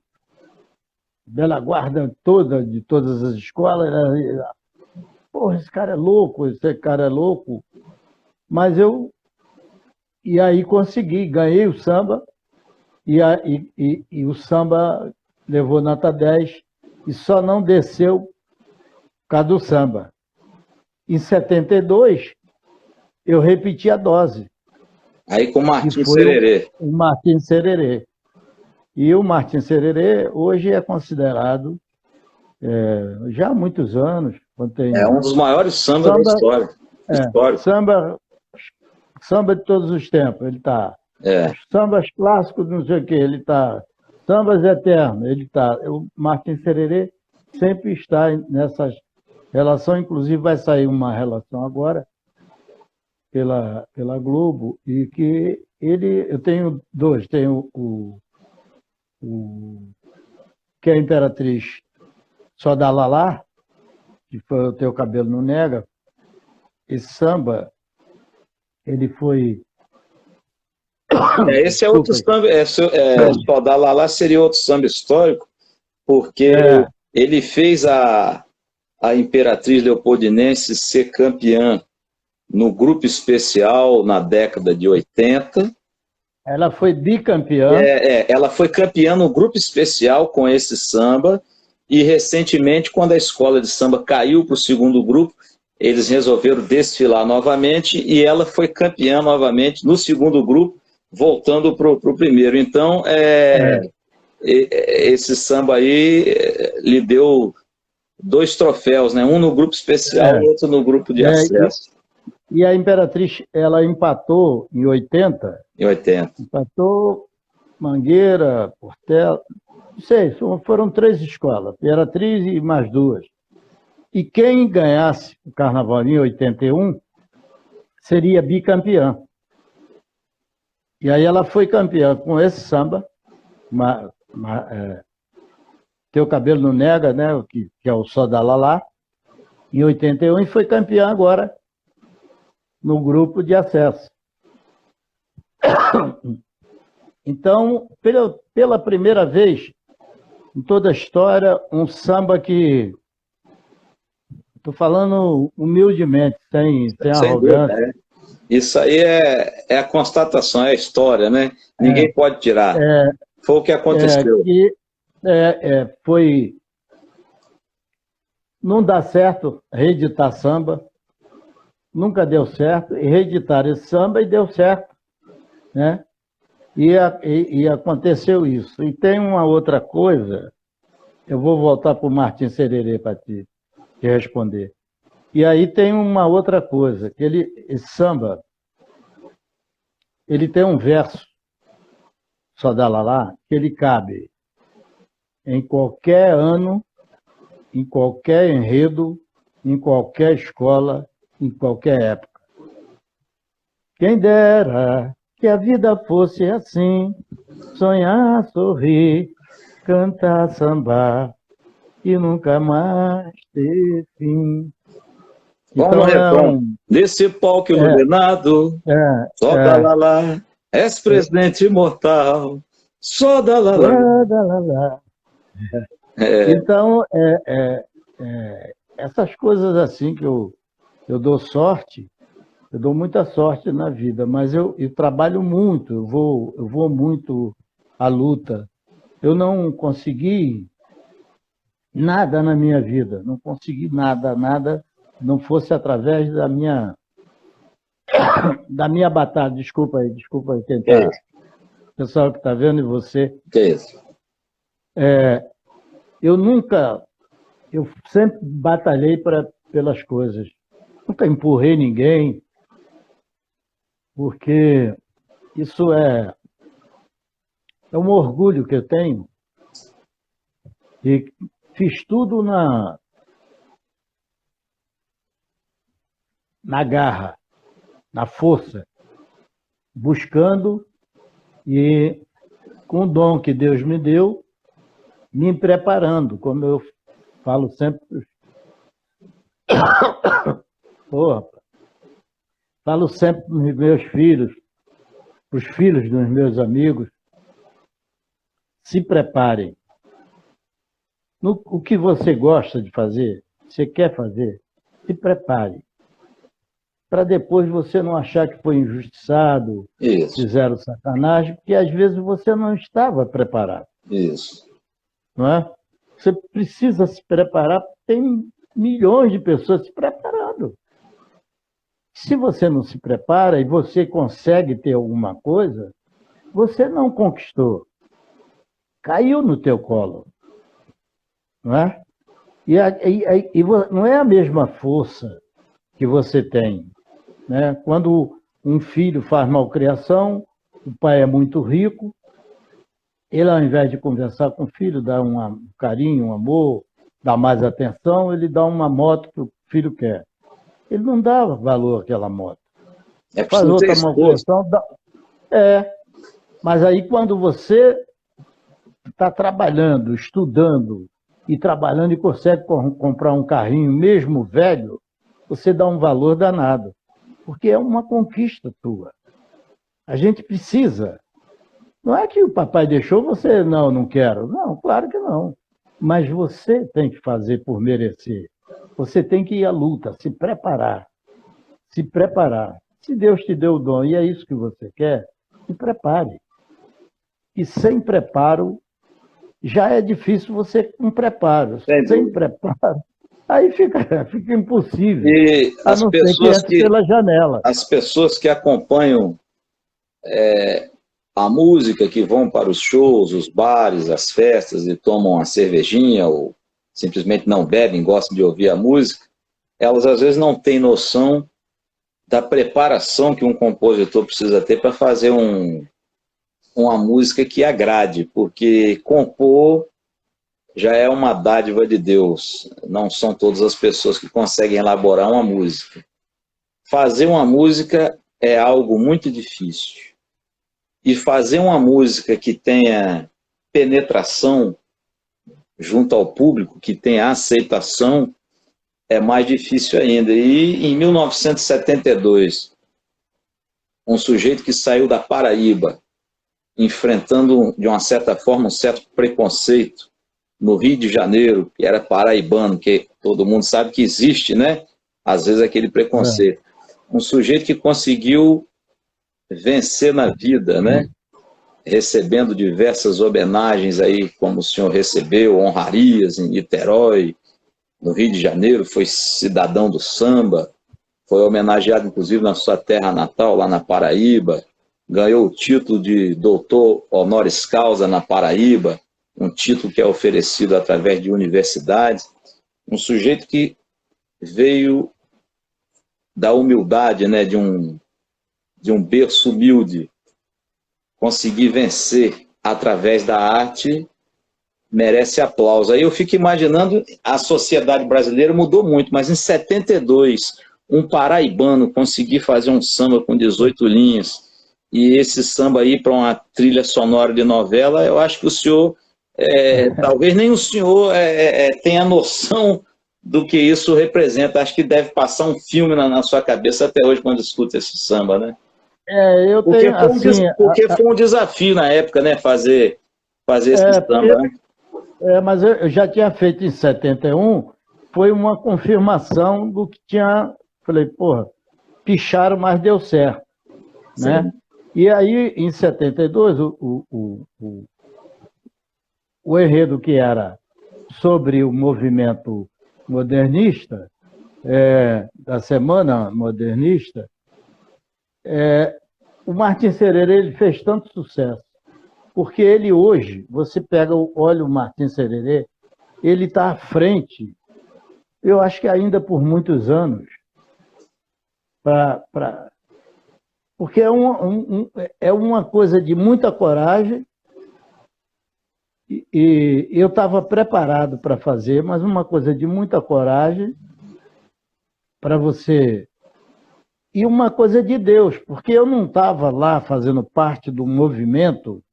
Bela Guarda toda, de todas as escolas, porra, esse cara é louco, esse cara é louco. Mas e aí consegui, ganhei o samba, e o samba levou nota 10 e só não desceu por causa do samba. Em 72, eu repeti a dose. Aí com o Que Martim foi Sererê. o Martim Sererê. E o Martim Sererê hoje é considerado, já há muitos anos, quando É tem um dos maiores sambas da samba, história. Histórico. samba de todos os tempos, ele está. É. Os sambas clássicos, não sei o quê, ele está. Sambas eternos, ele está. O Martim Sererê sempre está nessas relações, inclusive vai sair uma relação agora pela Globo, e que eu tenho dois, tenho que é a Imperatriz Só Dá Lalá, que foi O Teu Cabelo Não Nega. Esse samba, ele foi... Esse é outro samba, Só Dá Lalá seria outro samba histórico, porque ele fez a Imperatriz Leopoldinense ser campeã no grupo especial na década de 80. Ela foi bicampeã. Ela foi campeã no grupo especial com esse samba, e recentemente, quando a escola de samba caiu para o segundo grupo, eles resolveram desfilar novamente, e ela foi campeã novamente no segundo grupo, voltando para o primeiro. Então, esse samba aí lhe deu 2 troféus, né? Um no grupo especial e outro no grupo de acesso. E a Imperatriz, ela empatou em 80. Em 80. Empatou Mangueira, Portela, não sei, foram 3 escolas, Imperatriz e mais 2. E quem ganhasse o Carnaval em 81 seria bicampeã. E aí ela foi campeã com esse samba, Teu Cabelo Não Nega, né, que é o Só Dá Lalá, em 81, e foi campeã agora no grupo de acesso. Então, pela primeira vez em toda a história, um samba que... Estou falando humildemente, sem arrogância. Dúvida, Isso aí é a constatação, é a história, né? Ninguém pode tirar. Foi o que aconteceu. Foi... Não dá certo reeditar samba, nunca deu certo, e reeditar esse samba e deu certo, né? E aconteceu isso. E tem uma outra coisa, eu vou voltar para o Martim Sererê para te responder. E aí tem uma outra coisa, que esse samba, ele tem um verso, Só Dá Lalá, que ele cabe em qualquer ano, em qualquer enredo, em qualquer escola, em qualquer época. Quem dera que a vida fosse assim, sonhar, sorrir, cantar, sambar, e nunca mais ter fim. Vamos então, desse palco iluminado, só dá lalá, és presidente imortal, só dá lalá. Então, essas coisas assim que eu dou sorte, eu dou muita sorte na vida, mas eu trabalho muito, eu vou muito à luta. Eu não consegui nada na minha vida, não consegui nada, não fosse através da minha batalha. Desculpa aí quem tá, o pessoal que está vendo e você. Que é isso? Eu sempre batalhei pelas coisas, nunca empurrei ninguém, porque isso é um orgulho que eu tenho, e fiz tudo na garra, na força, buscando, e com o dom que Deus me deu, me preparando, como eu falo sempre. Falo sempre para os meus filhos, os filhos dos meus amigos, se preparem. O que você gosta de fazer, você quer fazer, se prepare. Para depois você não achar que foi injustiçado, Isso, fizeram sacanagem, porque às vezes você não estava preparado, isso. não é? Você precisa se preparar, porque tem milhões de pessoas se preparando. Se você não se prepara e você consegue ter alguma coisa, você não conquistou. Caiu no teu colo, não é? Não é a mesma força que você tem, né? Quando um filho faz malcriação, o pai é muito rico, ele, ao invés de conversar com o filho, dar um carinho, um amor, dar mais atenção, ele dá uma moto que o filho quer. Ele não dá valor àquela moto. É Faz preciso ter outra esforço. malcriação, mas aí quando você está trabalhando, estudando e consegue comprar um carrinho, mesmo velho, você dá um valor danado, porque é uma conquista tua. A gente precisa. Não é que o papai deixou você, não quero. Não, claro que não. Mas você tem que fazer por merecer. Você tem que ir à luta, se preparar. Se preparar. Se Deus te deu o dom e é isso que você quer, se prepare. E sem preparo, já é difícil você com preparo. Sem preparo, aí fica impossível. E A não ser que entre pela janela. as pessoas que acompanham a música, que vão para os shows, os bares, as festas e tomam uma cervejinha ou simplesmente não bebem, gostam de ouvir a música, elas às vezes não têm noção da preparação que um compositor precisa ter para fazer uma música que agrade, porque compor já é uma dádiva de Deus. Não são todas as pessoas que conseguem elaborar uma música. Fazer uma música é algo muito difícil. E fazer uma música que tenha penetração junto ao público, que tenha aceitação, é mais difícil ainda. E em 1972, um sujeito que saiu da Paraíba, enfrentando, de uma certa forma, um certo preconceito, no Rio de Janeiro, que era paraibano, que todo mundo sabe que existe, né? Às vezes aquele preconceito. Um sujeito que conseguiu vencer na vida, né? Recebendo diversas homenagens aí, como o senhor recebeu, honrarias em Niterói, no Rio de Janeiro, foi cidadão do samba, foi homenageado inclusive na sua terra natal, lá na Paraíba, ganhou o título de doutor honoris causa na Paraíba, um título que é oferecido através de universidades, um sujeito que veio da humildade, né, de um berço humilde, conseguir vencer através da arte, merece aplauso. Aí eu fico imaginando, a sociedade brasileira mudou muito, mas em 72, um paraibano conseguir fazer um samba com 18 linhas, e esse samba aí para uma trilha sonora de novela, eu acho que o senhor, talvez nem o senhor tenha noção do que isso representa. Acho que deve passar um filme na sua cabeça até hoje quando escuta esse samba, né? Eu tenho, porque foi um desafio na época, né? Fazer esse samba, né? Mas eu já tinha feito em 71, foi uma confirmação do que tinha. Falei, porra, picharam, mas deu certo. Né? E aí, em 72, o enredo que era sobre o movimento modernista, da Semana Modernista, o Martim Cereira ele fez tanto sucesso, porque ele hoje, você olha o Martim Cereira, ele está à frente, eu acho que ainda por muitos anos, porque é uma coisa de muita coragem, e eu estava preparado para fazer, mas uma coisa de muita coragem para você. E uma coisa de Deus, porque eu não estava lá fazendo parte do movimento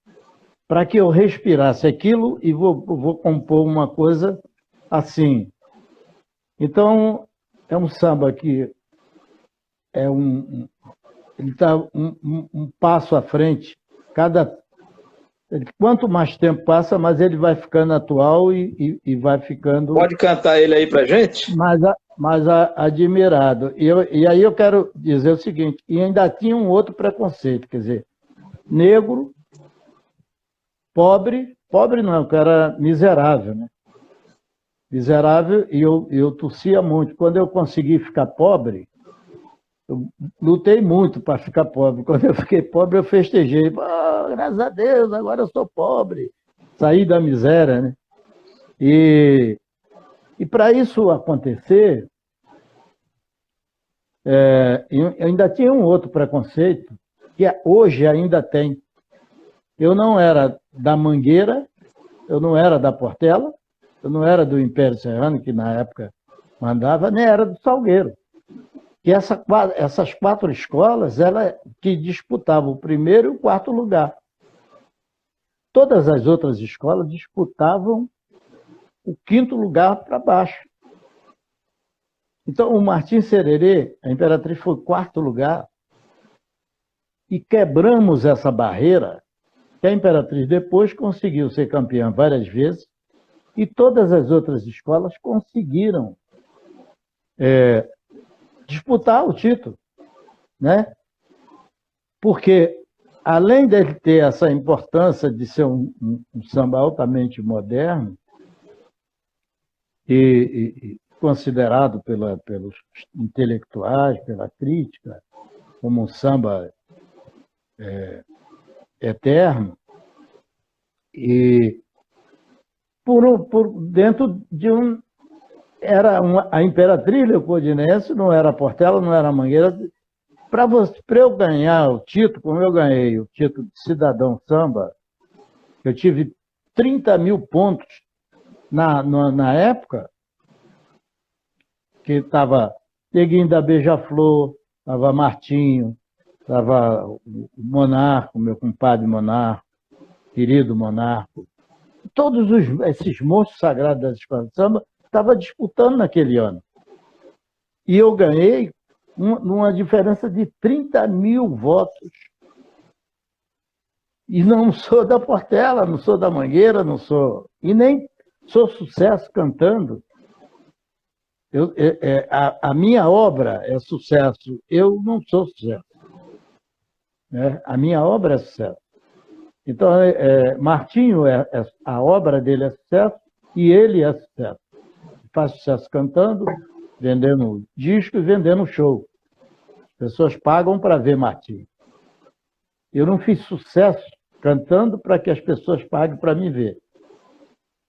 para que eu respirasse aquilo e vou compor uma coisa assim. Então, é um samba que é ele está um passo à frente. Quanto mais tempo passa, mais ele vai ficando atual e vai ficando Pode cantar ele aí pra gente? mais admirado. E aí eu quero dizer o seguinte, e ainda tinha um outro preconceito, quer dizer, negro, pobre não, que era miserável, né? Miserável, e eu tossia muito. Quando eu consegui ficar pobre, eu lutei muito para ficar pobre. Quando eu fiquei pobre, eu festejei. Graças a Deus, agora eu sou pobre. Saí da miséria, né? E para isso acontecer, eu ainda tinha um outro preconceito, que hoje ainda tem. Eu não era da Mangueira, eu não era da Portela, eu não era do Império Serrano, que na época mandava, nem era do Salgueiro. Que essas 4 escolas, elas que disputavam o primeiro e o 4º lugar. Todas as outras escolas disputavam o 5º lugar para baixo. Então, o Martim Sererê, a Imperatriz foi 4º lugar, e quebramos essa barreira, que a Imperatriz depois conseguiu ser campeã várias vezes, e todas as outras escolas conseguiram disputar o título, né? Porque, além dele ter essa importância de ser um samba altamente moderno e considerado pelos intelectuais, pela crítica, como um samba eterno, e por dentro de a Imperatriz Leopoldinense, não era a Portela, não era a Mangueira. Para eu ganhar o título, como eu ganhei o título de cidadão samba, eu tive 30 mil pontos na época, que estava Neguinho da Beija-Flor, estava Martinho, estava o Monarco, meu compadre Monarco, querido Monarco. Todos esses monstros sagrados das escolas de samba estavam disputando naquele ano. E eu ganhei numa diferença de 30 mil votos. E não sou da Portela, não sou da Mangueira, não sou. E nem sou sucesso cantando. A minha obra é sucesso, eu não sou sucesso. Né? A minha obra é sucesso. Então, Martinho, a obra dele é sucesso e ele é sucesso. Faz sucesso cantando, vendendo disco e vendendo show. As pessoas pagam para ver Martinho. Eu não fiz sucesso cantando para que as pessoas paguem para me ver.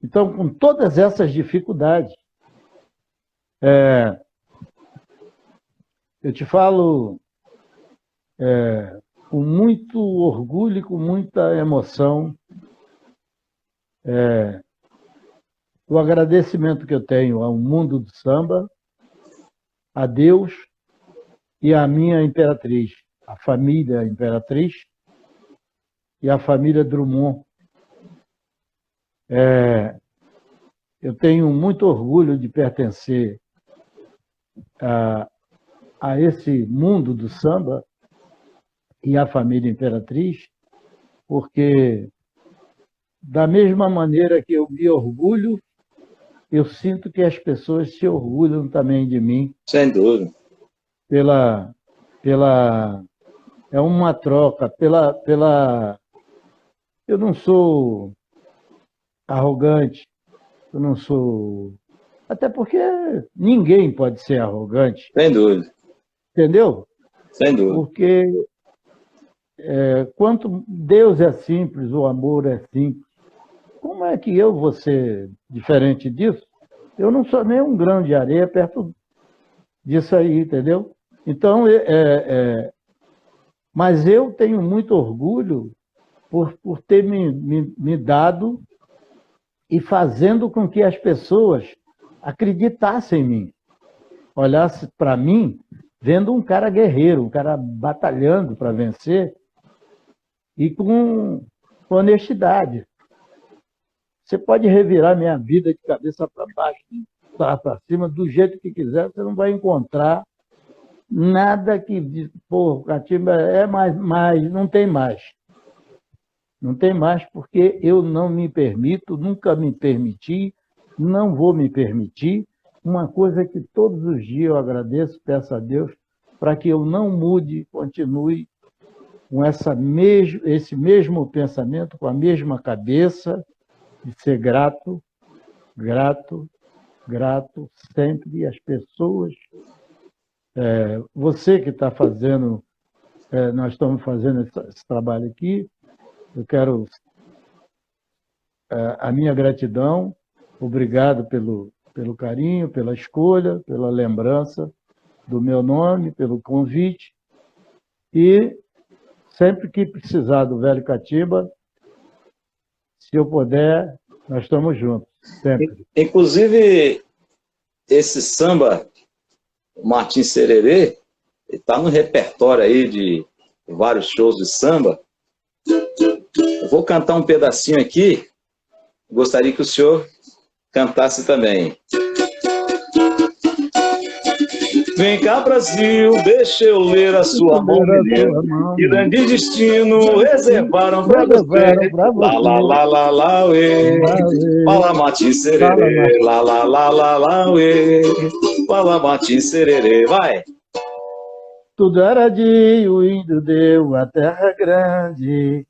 Então, com todas essas dificuldades, eu te falo com muito orgulho e com muita emoção o agradecimento que eu tenho ao mundo do samba, a Deus e à minha Imperatriz, a família Imperatriz e a família Drummond. Eu tenho muito orgulho de pertencer a esse mundo do samba e à família Imperatriz, porque, da mesma maneira que eu me orgulho, eu sinto que as pessoas se orgulham também de mim. Sem dúvida. É uma troca, eu não sou arrogante, eu não sou... Até porque ninguém pode ser arrogante. Sem dúvida. Entendeu? Sem dúvida. Porque quanto Deus é simples, o amor é simples. Como é que eu vou ser diferente disso? Eu não sou nem um grão de areia perto disso aí, entendeu? Então, mas eu tenho muito orgulho por ter me dado e fazendo com que as pessoas acreditassem em mim. Olhassem para mim, vendo um cara guerreiro, um cara batalhando para vencer e com honestidade. Você pode revirar minha vida de cabeça para baixo, para cima, do jeito que quiser, você não vai encontrar nada que diz, pô, Catimba é mais, não tem mais. Não tem mais porque eu não me permito, nunca me permiti, não vou me permitir. Uma coisa que todos os dias eu agradeço, peço a Deus, para que eu não mude, continue com esse mesmo pensamento, com a mesma cabeça, de ser grato, grato, grato sempre às pessoas. Você que está fazendo, nós estamos fazendo esse trabalho aqui, eu quero a minha gratidão, obrigado pelo carinho, pela escolha, pela lembrança do meu nome, pelo convite, e sempre que precisar do Velho Catimba, se eu puder, nós estamos juntos, sempre. Inclusive, esse samba, Martim Sererê, está no repertório aí de vários shows de samba. Eu vou cantar um pedacinho aqui, gostaria que o senhor cantasse também. Vem cá, Brasil, deixa eu ler a sua mão, menino. Que grande destino reservaram pra você. Lá, lá, lá, lá, lá, uê. Fala, Martim Sererê. Lá, lá, lá, lá, lá, uê. Fala, Martim Sererê. Vai. Tudo era dia, o índio deu a terra grande.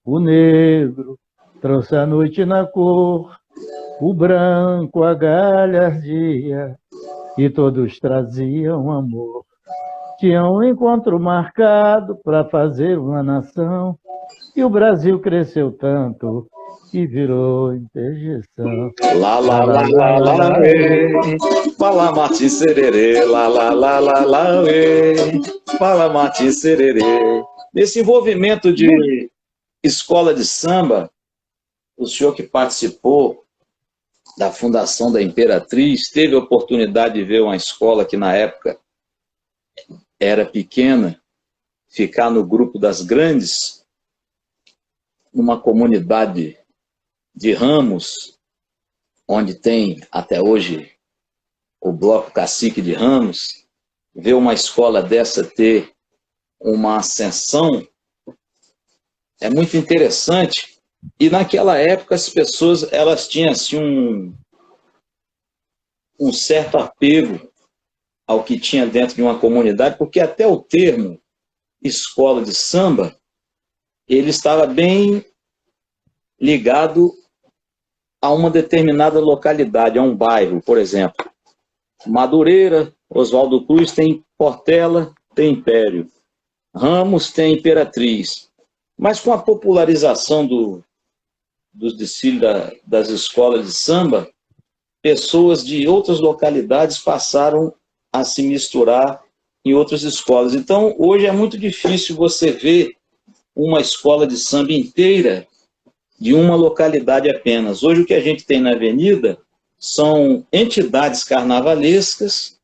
O negro trouxe a noite na cor. O branco a galhardia. E todos traziam amor. Tinham um encontro marcado para fazer uma nação, e o Brasil cresceu tanto que virou interjeição. Lá, lá, lá, lá, lá, uê. Fala, Martim Sererê. Lá, lá, lá, lá, lá, uê. Fala, Martim Sererê. Nesse envolvimento de escola de samba, o senhor que participou da fundação da Imperatriz, teve a oportunidade de ver uma escola que na época era pequena, ficar no grupo das grandes, numa comunidade de Ramos, onde tem até hoje o Bloco Cacique de Ramos, ver uma escola dessa ter uma ascensão é muito interessante. E naquela época as pessoas elas tinham assim, um certo apego ao que tinha dentro de uma comunidade, porque até o termo escola de samba, ele estava bem ligado a uma determinada localidade, a um bairro, por exemplo. Madureira, Oswaldo Cruz tem Portela, tem Império. Ramos tem Imperatriz. Mas com a popularização dos desfiles das escolas de samba, pessoas de outras localidades passaram a se misturar em outras escolas. Então, hoje é muito difícil você ver uma escola de samba inteira de uma localidade apenas. Hoje o que a gente tem na Avenida são entidades carnavalescas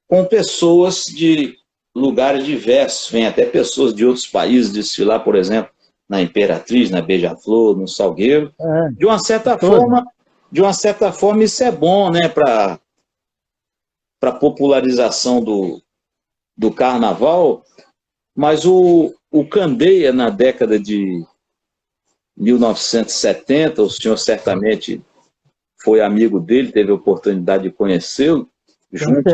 com pessoas de lugares diversos. Vem até pessoas de outros países desfilar, por exemplo, na Imperatriz, na Beija-Flor, no Salgueiro. De uma certa forma, isso é bom, né, para a popularização do carnaval, mas o Candeia, na década de 1970, o senhor certamente foi amigo dele, teve a oportunidade de conhecê-lo, junto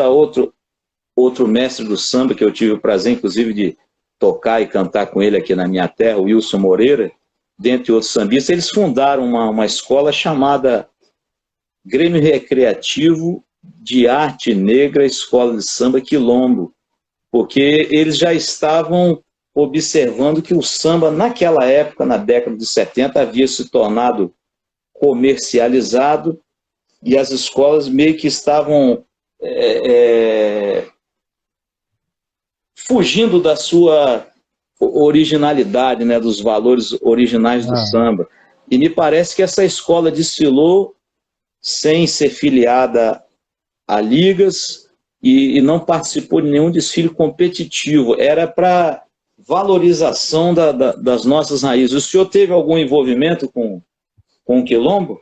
a outro mestre do samba, que eu tive o prazer, inclusive, de tocar e cantar com ele aqui na minha terra, o Wilson Moreira, dentre outros sambistas. Eles fundaram uma escola chamada Grêmio Recreativo de Arte Negra Escola de Samba Quilombo, porque eles já estavam observando que o samba, naquela época, na década de 70, havia se tornado comercializado e as escolas meio que estavam fugindo da sua originalidade, né, dos valores originais do samba. E me parece que essa escola desfilou sem ser filiada a ligas e não participou de nenhum desfile competitivo. Era para valorização das nossas raízes. O senhor teve algum envolvimento com o Quilombo?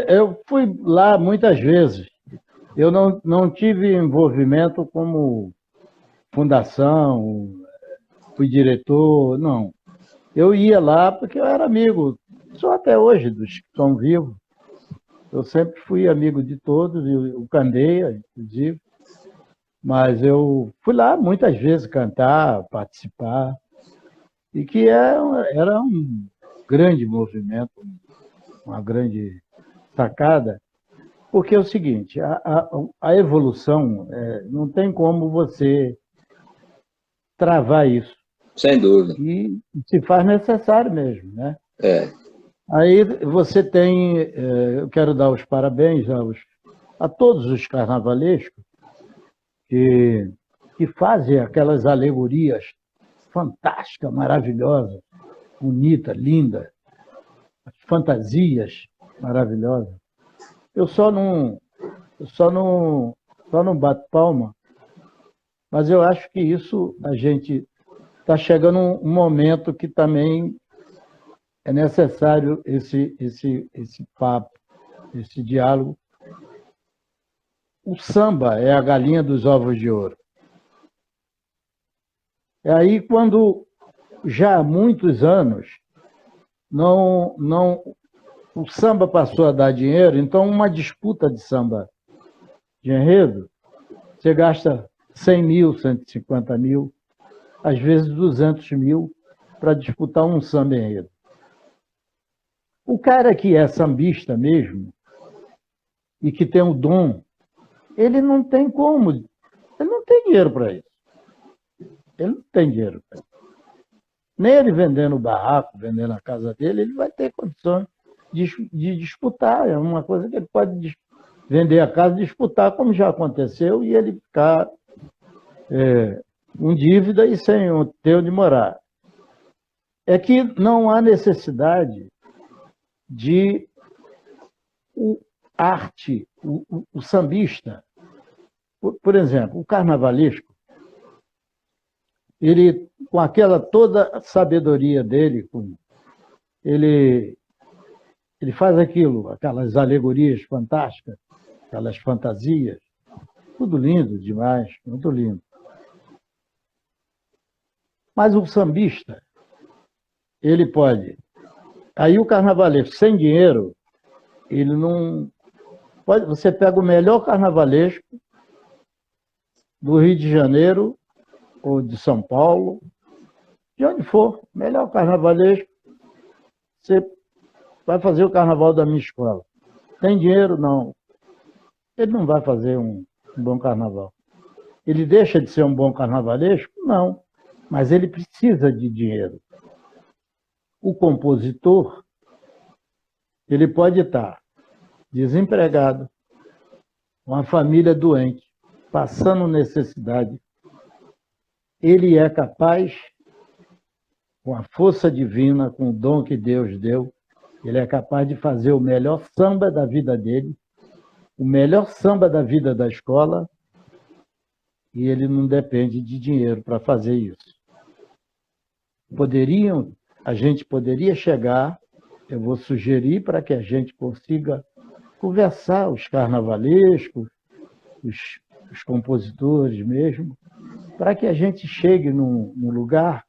Eu fui lá muitas vezes. Eu não tive envolvimento como fundação, fui diretor, não. Eu ia lá porque eu era amigo, só até hoje, dos que estão vivos. Eu sempre fui amigo de todos, e o Candeia, inclusive. Mas eu fui lá muitas vezes cantar, participar, e que era um grande movimento, uma grande sacada, porque é o seguinte, a evolução, não tem como você travar isso, Sem dúvida. e se faz necessário mesmo, né? É. Aí você tem, eu quero dar os parabéns a todos os carnavalescos que, que fazem aquelas alegorias fantásticas, maravilhosas, bonitas, lindas, as fantasias maravilhosas. Eu só não bato palma, mas eu acho que isso a gente está chegando um momento que também é necessário esse papo, esse diálogo. O samba é a galinha dos ovos de ouro. É aí quando, já há muitos anos, o samba passou a dar dinheiro, então uma disputa de samba de enredo, você gasta 100 mil, 150 mil, às vezes 200 mil, para disputar um samba enredo. O cara que é sambista mesmo, e que tem o dom, ele não tem como, ele não tem dinheiro para isso. Ele não tem dinheiro para isso. Nem ele vendendo o barraco, vendendo a casa dele, ele vai ter condições de disputar. É uma coisa que ele pode vender a casa e disputar, como já aconteceu, e ele ficar com dívida e sem ter onde morar. É que não há necessidade de arte, o sambista. Por exemplo, o carnavalesco, ele, com aquela toda a sabedoria dele, ele faz aquilo, aquelas alegorias fantásticas, aquelas fantasias, tudo lindo demais, muito lindo. Mas o sambista, ele pode. Aí o carnavalesco sem dinheiro, ele não. Você pega o melhor carnavalesco do Rio de Janeiro ou de São Paulo, de onde for, melhor carnavalesco, você vai fazer o carnaval da minha escola. Tem dinheiro? Não. Ele não vai fazer um bom carnaval. Ele deixa de ser um bom carnavalesco? Não. Mas ele precisa de dinheiro. O compositor, ele pode estar desempregado, uma família doente, passando necessidade. Ele é capaz, com a força divina, com o dom que Deus deu, ele é capaz de fazer o melhor samba da vida dele, o melhor samba da vida da escola, e ele não depende de dinheiro para fazer isso. A gente poderia chegar, eu vou sugerir para que a gente consiga conversar, os carnavalescos, os compositores mesmo, para que a gente chegue num lugar,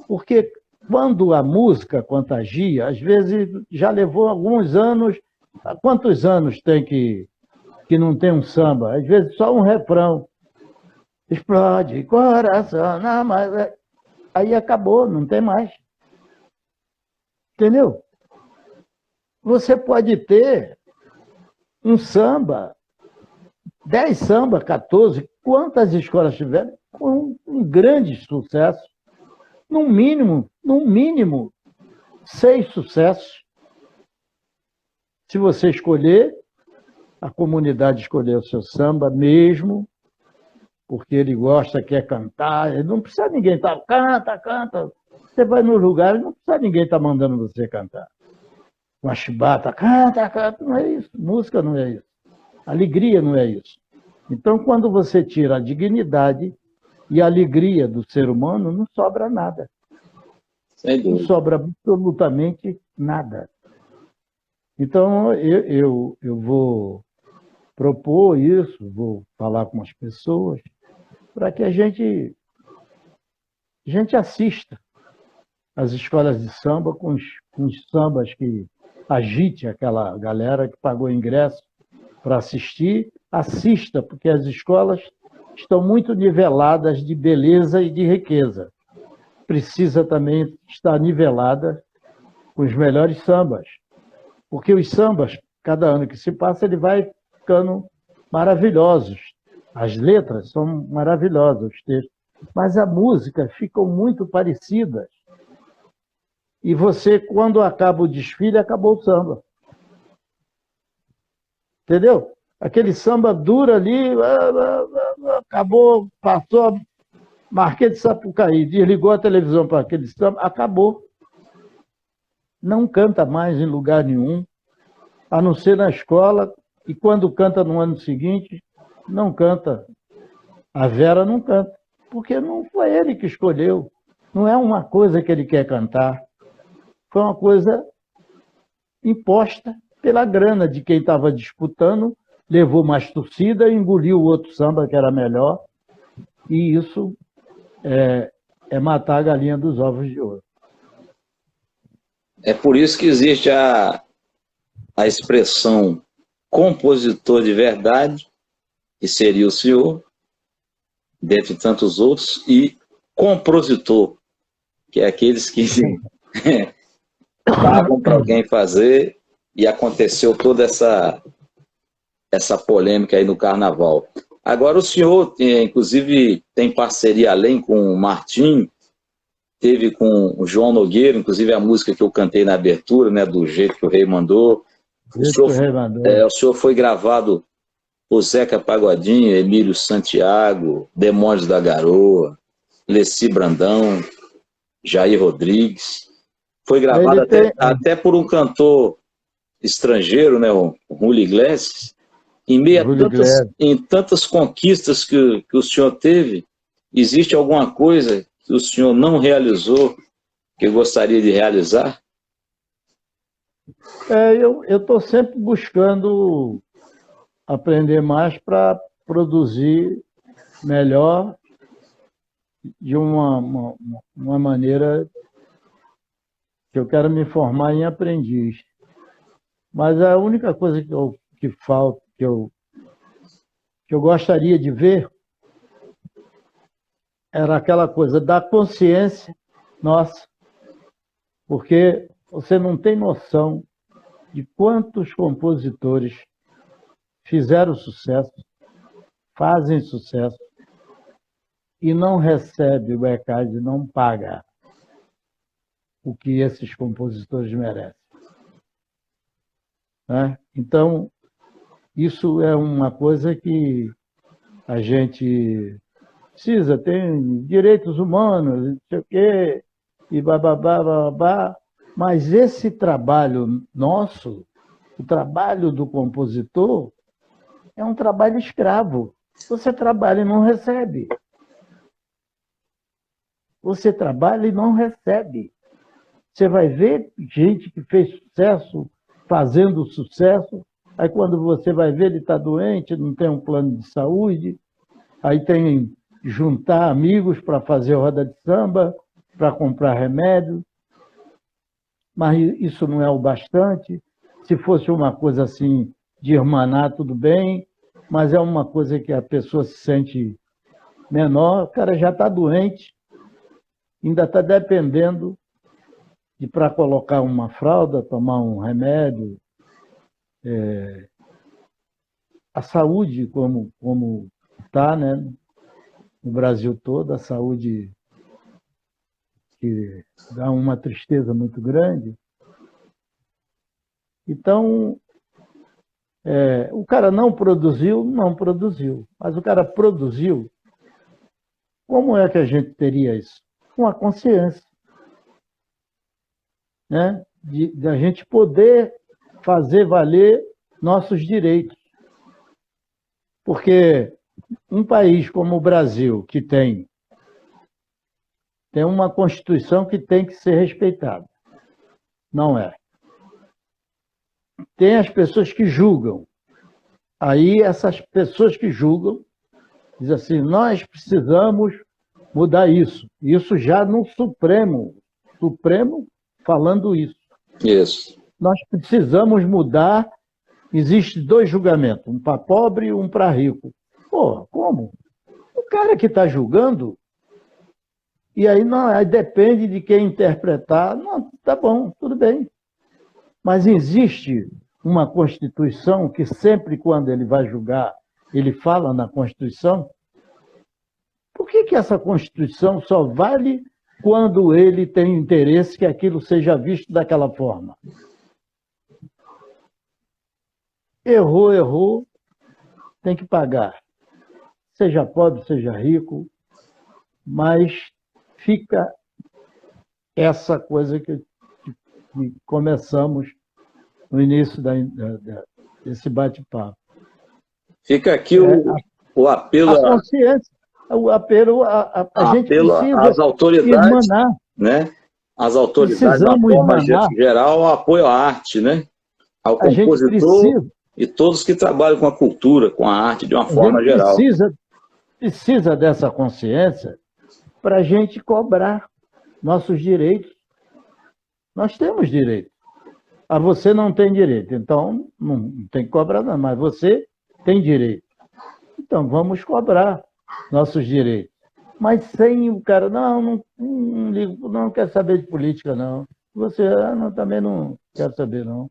porque quando a música contagia, às vezes já levou alguns anos, há quantos anos tem que não tem um samba? Às vezes só um refrão. Explode coração, não, mas aí acabou, não tem mais. Entendeu? Você pode ter um samba, 10 samba, 14, quantas escolas tiverem, com um grande sucesso, no mínimo, 6 sucessos. Se você escolher, a comunidade escolher o seu samba mesmo, porque ele gosta, quer cantar, ele não precisa ninguém estar, canta. Você vai no lugar, não precisa ninguém estar mandando você cantar. Uma chibata, canta, não é isso. Música não é isso. Alegria não é isso. Então, quando você tira a dignidade e a alegria do ser humano, não sobra nada. Não sobra absolutamente nada. Então, eu vou propor isso, vou falar com as pessoas, para que a gente assista às escolas de samba com os sambas que agite aquela galera que pagou ingresso para assistir, assista, porque as escolas estão muito niveladas de beleza e de riqueza. Precisa também estar nivelada com os melhores sambas, porque os sambas, cada ano que se passa, ele vai ficando maravilhosos. As letras são maravilhosas, os textos, mas a música ficam muito parecidas. E você, quando acaba o desfile, acabou o samba. Entendeu? Aquele samba dura ali, acabou, passou, Marquês de Sapucaí, desligou a televisão para aquele samba, acabou. Não canta mais em lugar nenhum, a não ser na escola, e quando canta no ano seguinte, não canta. A Vera não canta, porque não foi ele que escolheu. Não é uma coisa que ele quer cantar. Foi uma coisa imposta pela grana de quem estava disputando, levou mais torcida, engoliu o outro samba que era melhor, e isso é matar a galinha dos ovos de ouro. É por isso que existe a expressão compositor de verdade, que seria o senhor, dentre tantos outros, e compositor, que é aqueles que pagam para alguém fazer, e aconteceu toda essa polêmica aí no Carnaval. Agora o senhor, inclusive, tem parceria além com o Martim, teve com o João Nogueira, inclusive a música que eu cantei na abertura, né, do Jeito que o Rei Mandou. O senhor foi gravado por Zeca Pagodinho, Emílio Santiago, Demônios da Garoa, Leci Brandão, Jair Rodrigues. Foi gravado até por um cantor estrangeiro, né, o Julio Iglesias. Em meio em tantas conquistas que o senhor teve, existe alguma coisa que o senhor não realizou, que gostaria de realizar? Eu estou sempre buscando aprender mais para produzir melhor de uma maneira que eu quero me formar em aprendiz. Mas a única coisa que falta, que eu gostaria de ver, era aquela coisa da consciência nossa, porque você não tem noção de quantos compositores fizeram sucesso, fazem sucesso, e não recebe o ECAD, não paga o que esses compositores merecem. Né? Então, isso é uma coisa que a gente precisa, tem direitos humanos, não sei o quê, e bababá, bababá, mas esse trabalho nosso, o trabalho do compositor, é um trabalho escravo. Você trabalha e não recebe. Você trabalha e não recebe. Você vai ver gente que fez sucesso, fazendo sucesso, aí quando você vai ver ele está doente, não tem um plano de saúde, aí tem que juntar amigos para fazer roda de samba, para comprar remédio, mas isso não é o bastante. Se fosse uma coisa assim de irmanar, tudo bem, mas é uma coisa que a pessoa se sente menor, o cara já está doente, ainda está dependendo de para colocar uma fralda, tomar um remédio. A saúde, como está, né, no Brasil todo, a saúde que dá uma tristeza muito grande. Então, o cara não produziu, mas o cara produziu. Como é que a gente teria isso? Com a consciência, né? De a gente poder fazer valer nossos direitos. Porque um país como o Brasil, que tem uma Constituição que tem que ser respeitada, não é? Tem as pessoas que julgam, Aí essas pessoas que julgam dizem assim, nós precisamos mudar isso. Isso já no Supremo falando isso. Isso. Nós precisamos mudar, existe 2 julgamentos, um para pobre e um para rico. Pô, como? O cara que está julgando, e aí, não, aí depende de quem interpretar, não, tá bom, tudo bem. Mas existe uma Constituição que sempre quando ele vai julgar, ele fala na Constituição. Por que essa Constituição só vale quando ele tem interesse que aquilo seja visto daquela forma? Errou, tem que pagar. Seja pobre, seja rico, mas fica essa coisa que começamos no início desse bate-papo. Fica aqui o apelo... A consciência, o apelo, a gente precisa às autoridades, irmanar. Né? As autoridades, de uma forma geral, ao apoio à arte, né? Ao compositor e todos que trabalham com a cultura, com a arte, de uma forma geral. Precisa dessa consciência para a gente cobrar nossos direitos. Nós temos direito. Você não tem direito, então não tem que cobrar nada, mas você tem direito. Então vamos cobrar nossos direitos. Mas sem o cara, não quer saber de política, não. Você também não quer saber, não.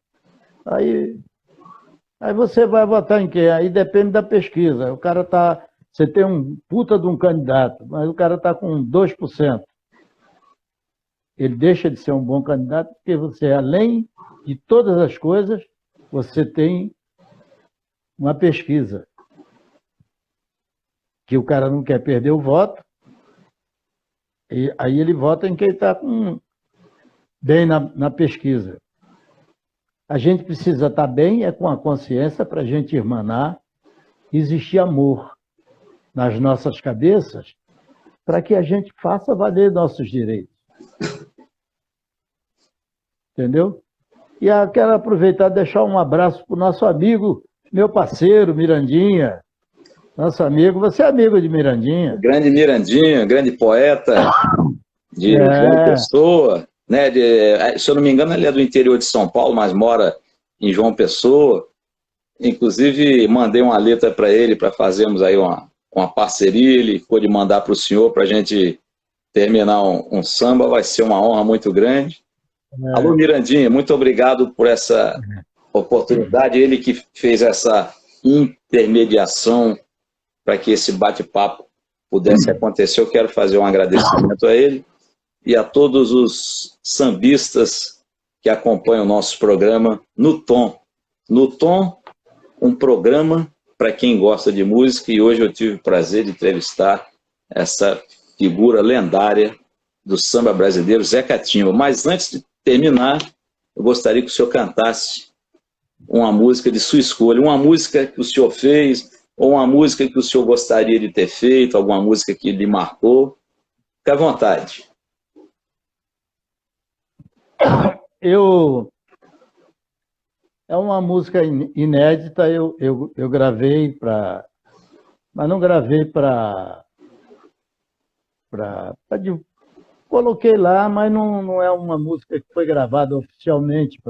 Aí você vai votar em quem? Aí depende da pesquisa. O cara você tem um puta de um candidato, mas o cara está com 2%. Ele deixa de ser um bom candidato porque você, além de todas as coisas, você tem uma pesquisa. Que o cara não quer perder o voto, e aí ele vota em quem está bem na pesquisa. A gente precisa estar bem com a consciência para a gente irmanar, existir amor nas nossas cabeças, para que a gente faça valer nossos direitos. Entendeu? E eu quero aproveitar e deixar um abraço para o nosso amigo, meu parceiro, Mirandinha. Nosso amigo, você é amigo de Mirandinha. Grande Mirandinha, grande poeta de João Pessoa. Né? Se eu não me engano, ele é do interior de São Paulo, mas mora em João Pessoa. Inclusive, mandei uma letra para ele, para fazermos aí uma parceria. Ele ficou de mandar para o senhor, para a gente terminar um samba. Vai ser uma honra muito grande. Alô, Mirandinha, muito obrigado por essa oportunidade. Ele que fez essa intermediação para que esse bate-papo pudesse acontecer. Eu quero fazer um agradecimento a ele e a todos os sambistas que acompanham o nosso programa No Tom. No Tom, um programa para quem gosta de música, e hoje eu tive o prazer de entrevistar essa figura lendária do samba brasileiro, Zé Catimba. Mas antes de terminar, eu gostaria que o senhor cantasse uma música de sua escolha, uma música que o senhor fez, ou uma música que o senhor gostaria de ter feito, alguma música que lhe marcou. Fique à vontade. É uma música inédita, eu gravei mas não gravei coloquei lá, mas não é uma música que foi gravada oficialmente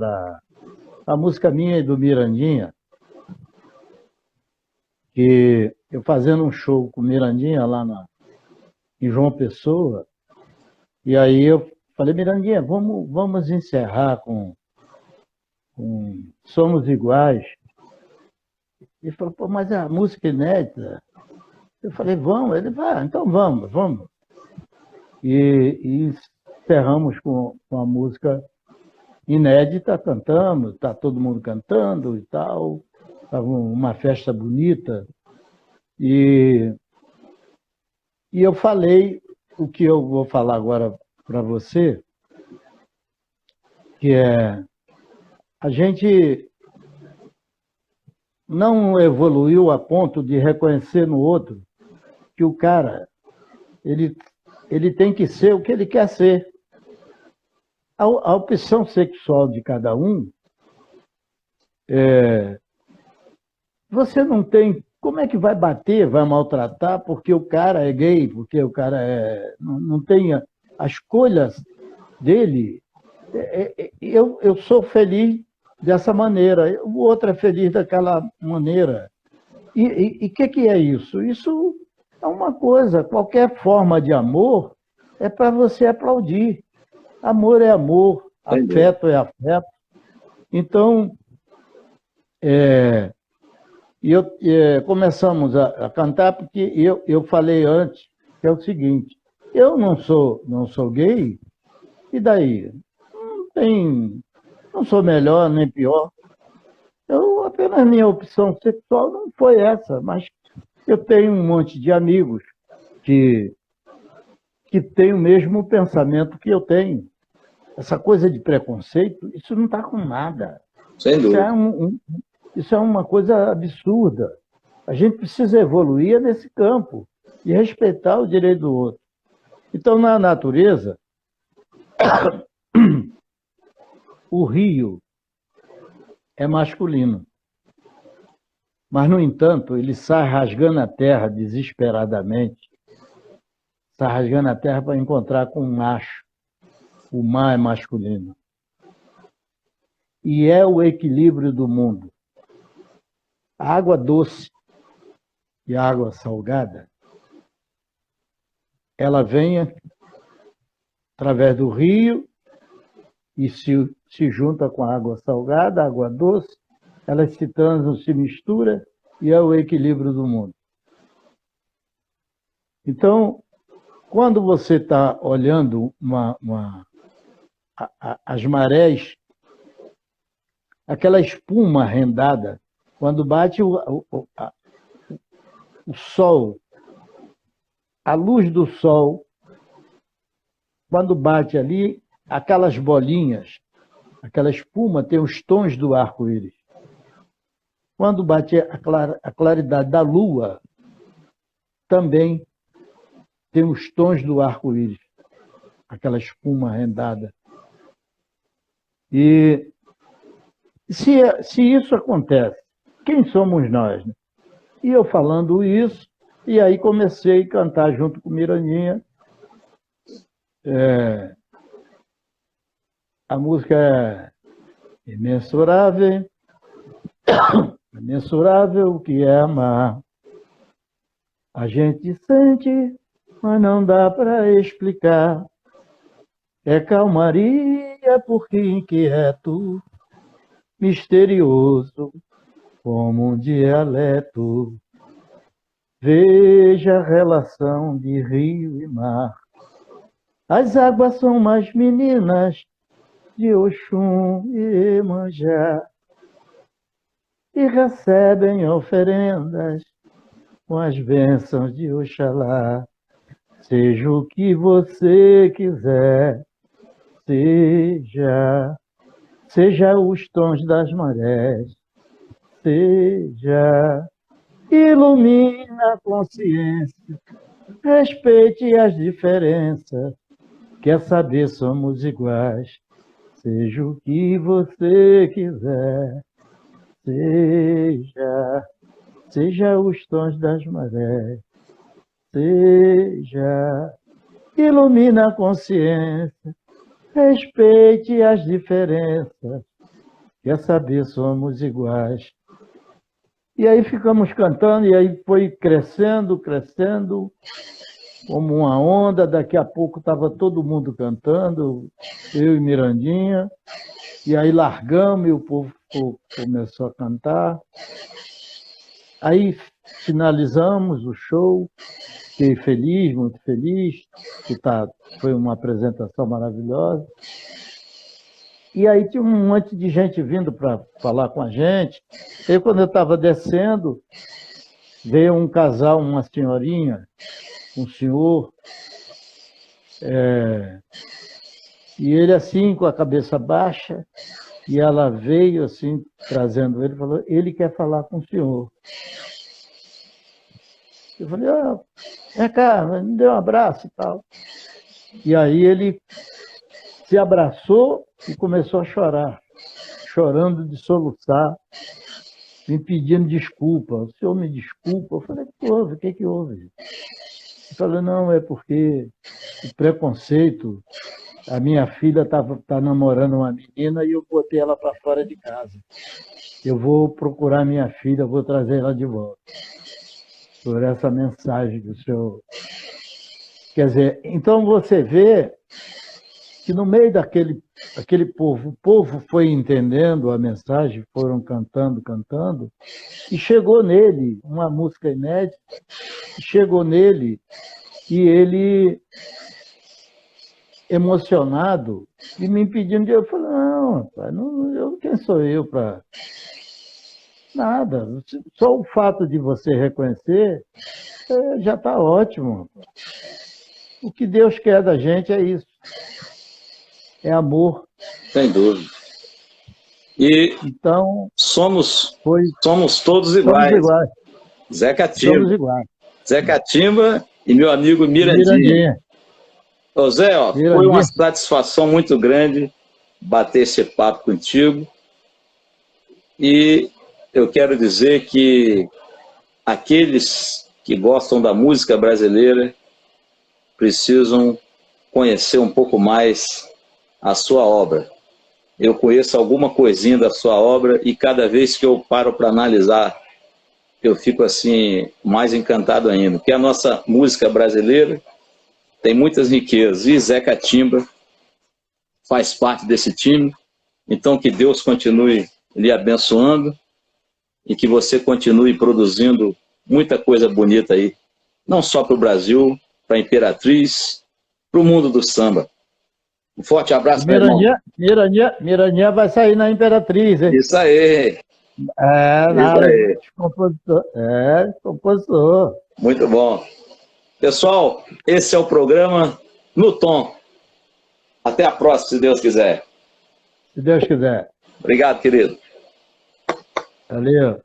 a música minha e do Mirandinha, que eu fazendo um show com o Mirandinha lá em João Pessoa, e aí eu falei, Mirandinha, vamos encerrar com Somos Iguais. Ele falou, pô, mas a música é inédita. Eu falei, vamos. Ele vai, então vamos. E encerramos com a música inédita, cantamos, está todo mundo cantando e tal. Estava uma festa bonita. E eu falei o que eu vou falar agora para você, que é a gente não evoluiu a ponto de reconhecer no outro que o cara, ele tem que ser o que ele quer ser. A opção sexual de cada um você não tem... Como é que vai bater, vai maltratar porque o cara é gay, porque o cara não tem a escolha dele? Eu sou feliz dessa maneira, o outro é feliz daquela maneira. E que é isso? Isso é uma coisa, qualquer forma de amor é para você aplaudir. Amor é amor, Entendeu? afeto é afeto. Então, começamos a cantar porque eu falei antes, que é o seguinte, eu não sou gay, e daí? Não sou melhor nem pior. Apenas minha opção sexual não foi essa, mas eu tenho um monte de amigos que, que têm o mesmo pensamento que eu tenho. Essa coisa de preconceito, isso não está com nada. Sem Isso é, dúvida. isso é uma coisa absurda. A gente precisa evoluir nesse campo e respeitar o direito do outro. Então, na natureza, o rio é masculino. Mas, no entanto, ele sai rasgando a terra desesperadamente, sai rasgando a terra para encontrar com um macho. O mar é masculino. E é o equilíbrio do mundo. A água doce e a água salgada, ela vem através do rio e se junta com a água salgada, a água doce, elas se transam, se misturam e é o equilíbrio do mundo. Então, quando você está olhando as marés, aquela espuma rendada, quando bate o sol, a luz do sol, quando bate ali, aquelas bolinhas, aquela espuma tem os tons do arco-íris. Quando bate a claridade da lua, também tem os tons do arco-íris, aquela espuma rendada. E se isso acontece, quem somos nós? Né? E eu falando isso, e aí comecei a cantar junto com Mirandinha. A música é imensurável, imensurável o que é amar. A gente sente, mas não dá para explicar. É calmaria porque inquieto, misterioso, como um dialeto. Veja a relação de rio e mar. As águas são mais meninas de Oxum e Iemanjá e recebem oferendas com as bênçãos de Oxalá. Seja o que você quiser, seja os tons das marés, ilumina a consciência, respeite as diferenças, quer saber somos iguais, seja o que você quiser, seja os tons das marés, ilumina a consciência, respeite as diferenças, quer saber somos iguais. E aí ficamos cantando, e aí foi crescendo, como uma onda, daqui a pouco estava todo mundo cantando, eu e Mirandinha, e aí largamos e o povo começou a cantar. Aí finalizamos o show, fiquei feliz, muito feliz, foi uma apresentação maravilhosa. E aí tinha um monte de gente vindo para falar com a gente. E quando eu estava descendo, veio um casal, uma senhorinha, um senhor, e ele assim, com a cabeça baixa, e ela veio assim, trazendo ele, falou, ele quer falar com o senhor. Eu falei, vem cá, me dê um abraço e tal. E aí ele se abraçou e começou a chorar, chorando de soluçar. me pedindo desculpa. O senhor me desculpa? Eu falei, o que houve? O que que houve? Ele falou, não, é porque o preconceito, a minha filha tá namorando uma menina e eu botei ela para fora de casa. Eu vou procurar minha filha, vou trazer ela de volta. Por essa mensagem do senhor. Quer dizer, então você vê que no meio daquele povo, o povo foi entendendo a mensagem, foram cantando, cantando, e chegou nele uma música inédita, chegou nele e ele, emocionado, e me pedindo, eu falei, não, rapaz, não, quem sou eu para... Nada, só o fato de você reconhecer já está ótimo. O que Deus quer da gente é isso, é amor. Sem dúvida. E então, somos todos somos iguais. Zé Catimba. Somos iguais. Zé Catimba e meu amigo Mirandinha. Ô Zé, foi uma satisfação muito grande bater esse papo contigo. E eu quero dizer que aqueles que gostam da música brasileira precisam conhecer um pouco mais a sua obra. Eu conheço alguma coisinha da sua obra e cada vez que eu paro para analisar, eu fico assim mais encantado ainda, porque a nossa música brasileira tem muitas riquezas e Zé Catimba faz parte desse time. Então que Deus continue lhe abençoando e que você continue produzindo muita coisa bonita aí, não só para o Brasil, para a Imperatriz, para o mundo do samba. Um forte abraço, meu irmão. Mirandinha vai sair na Imperatriz, hein? Isso aí. Na área de compositor. Compositor. Muito bom. Pessoal, esse é o programa No Tom. Até a próxima, se Deus quiser. Se Deus quiser. Obrigado, querido. Valeu.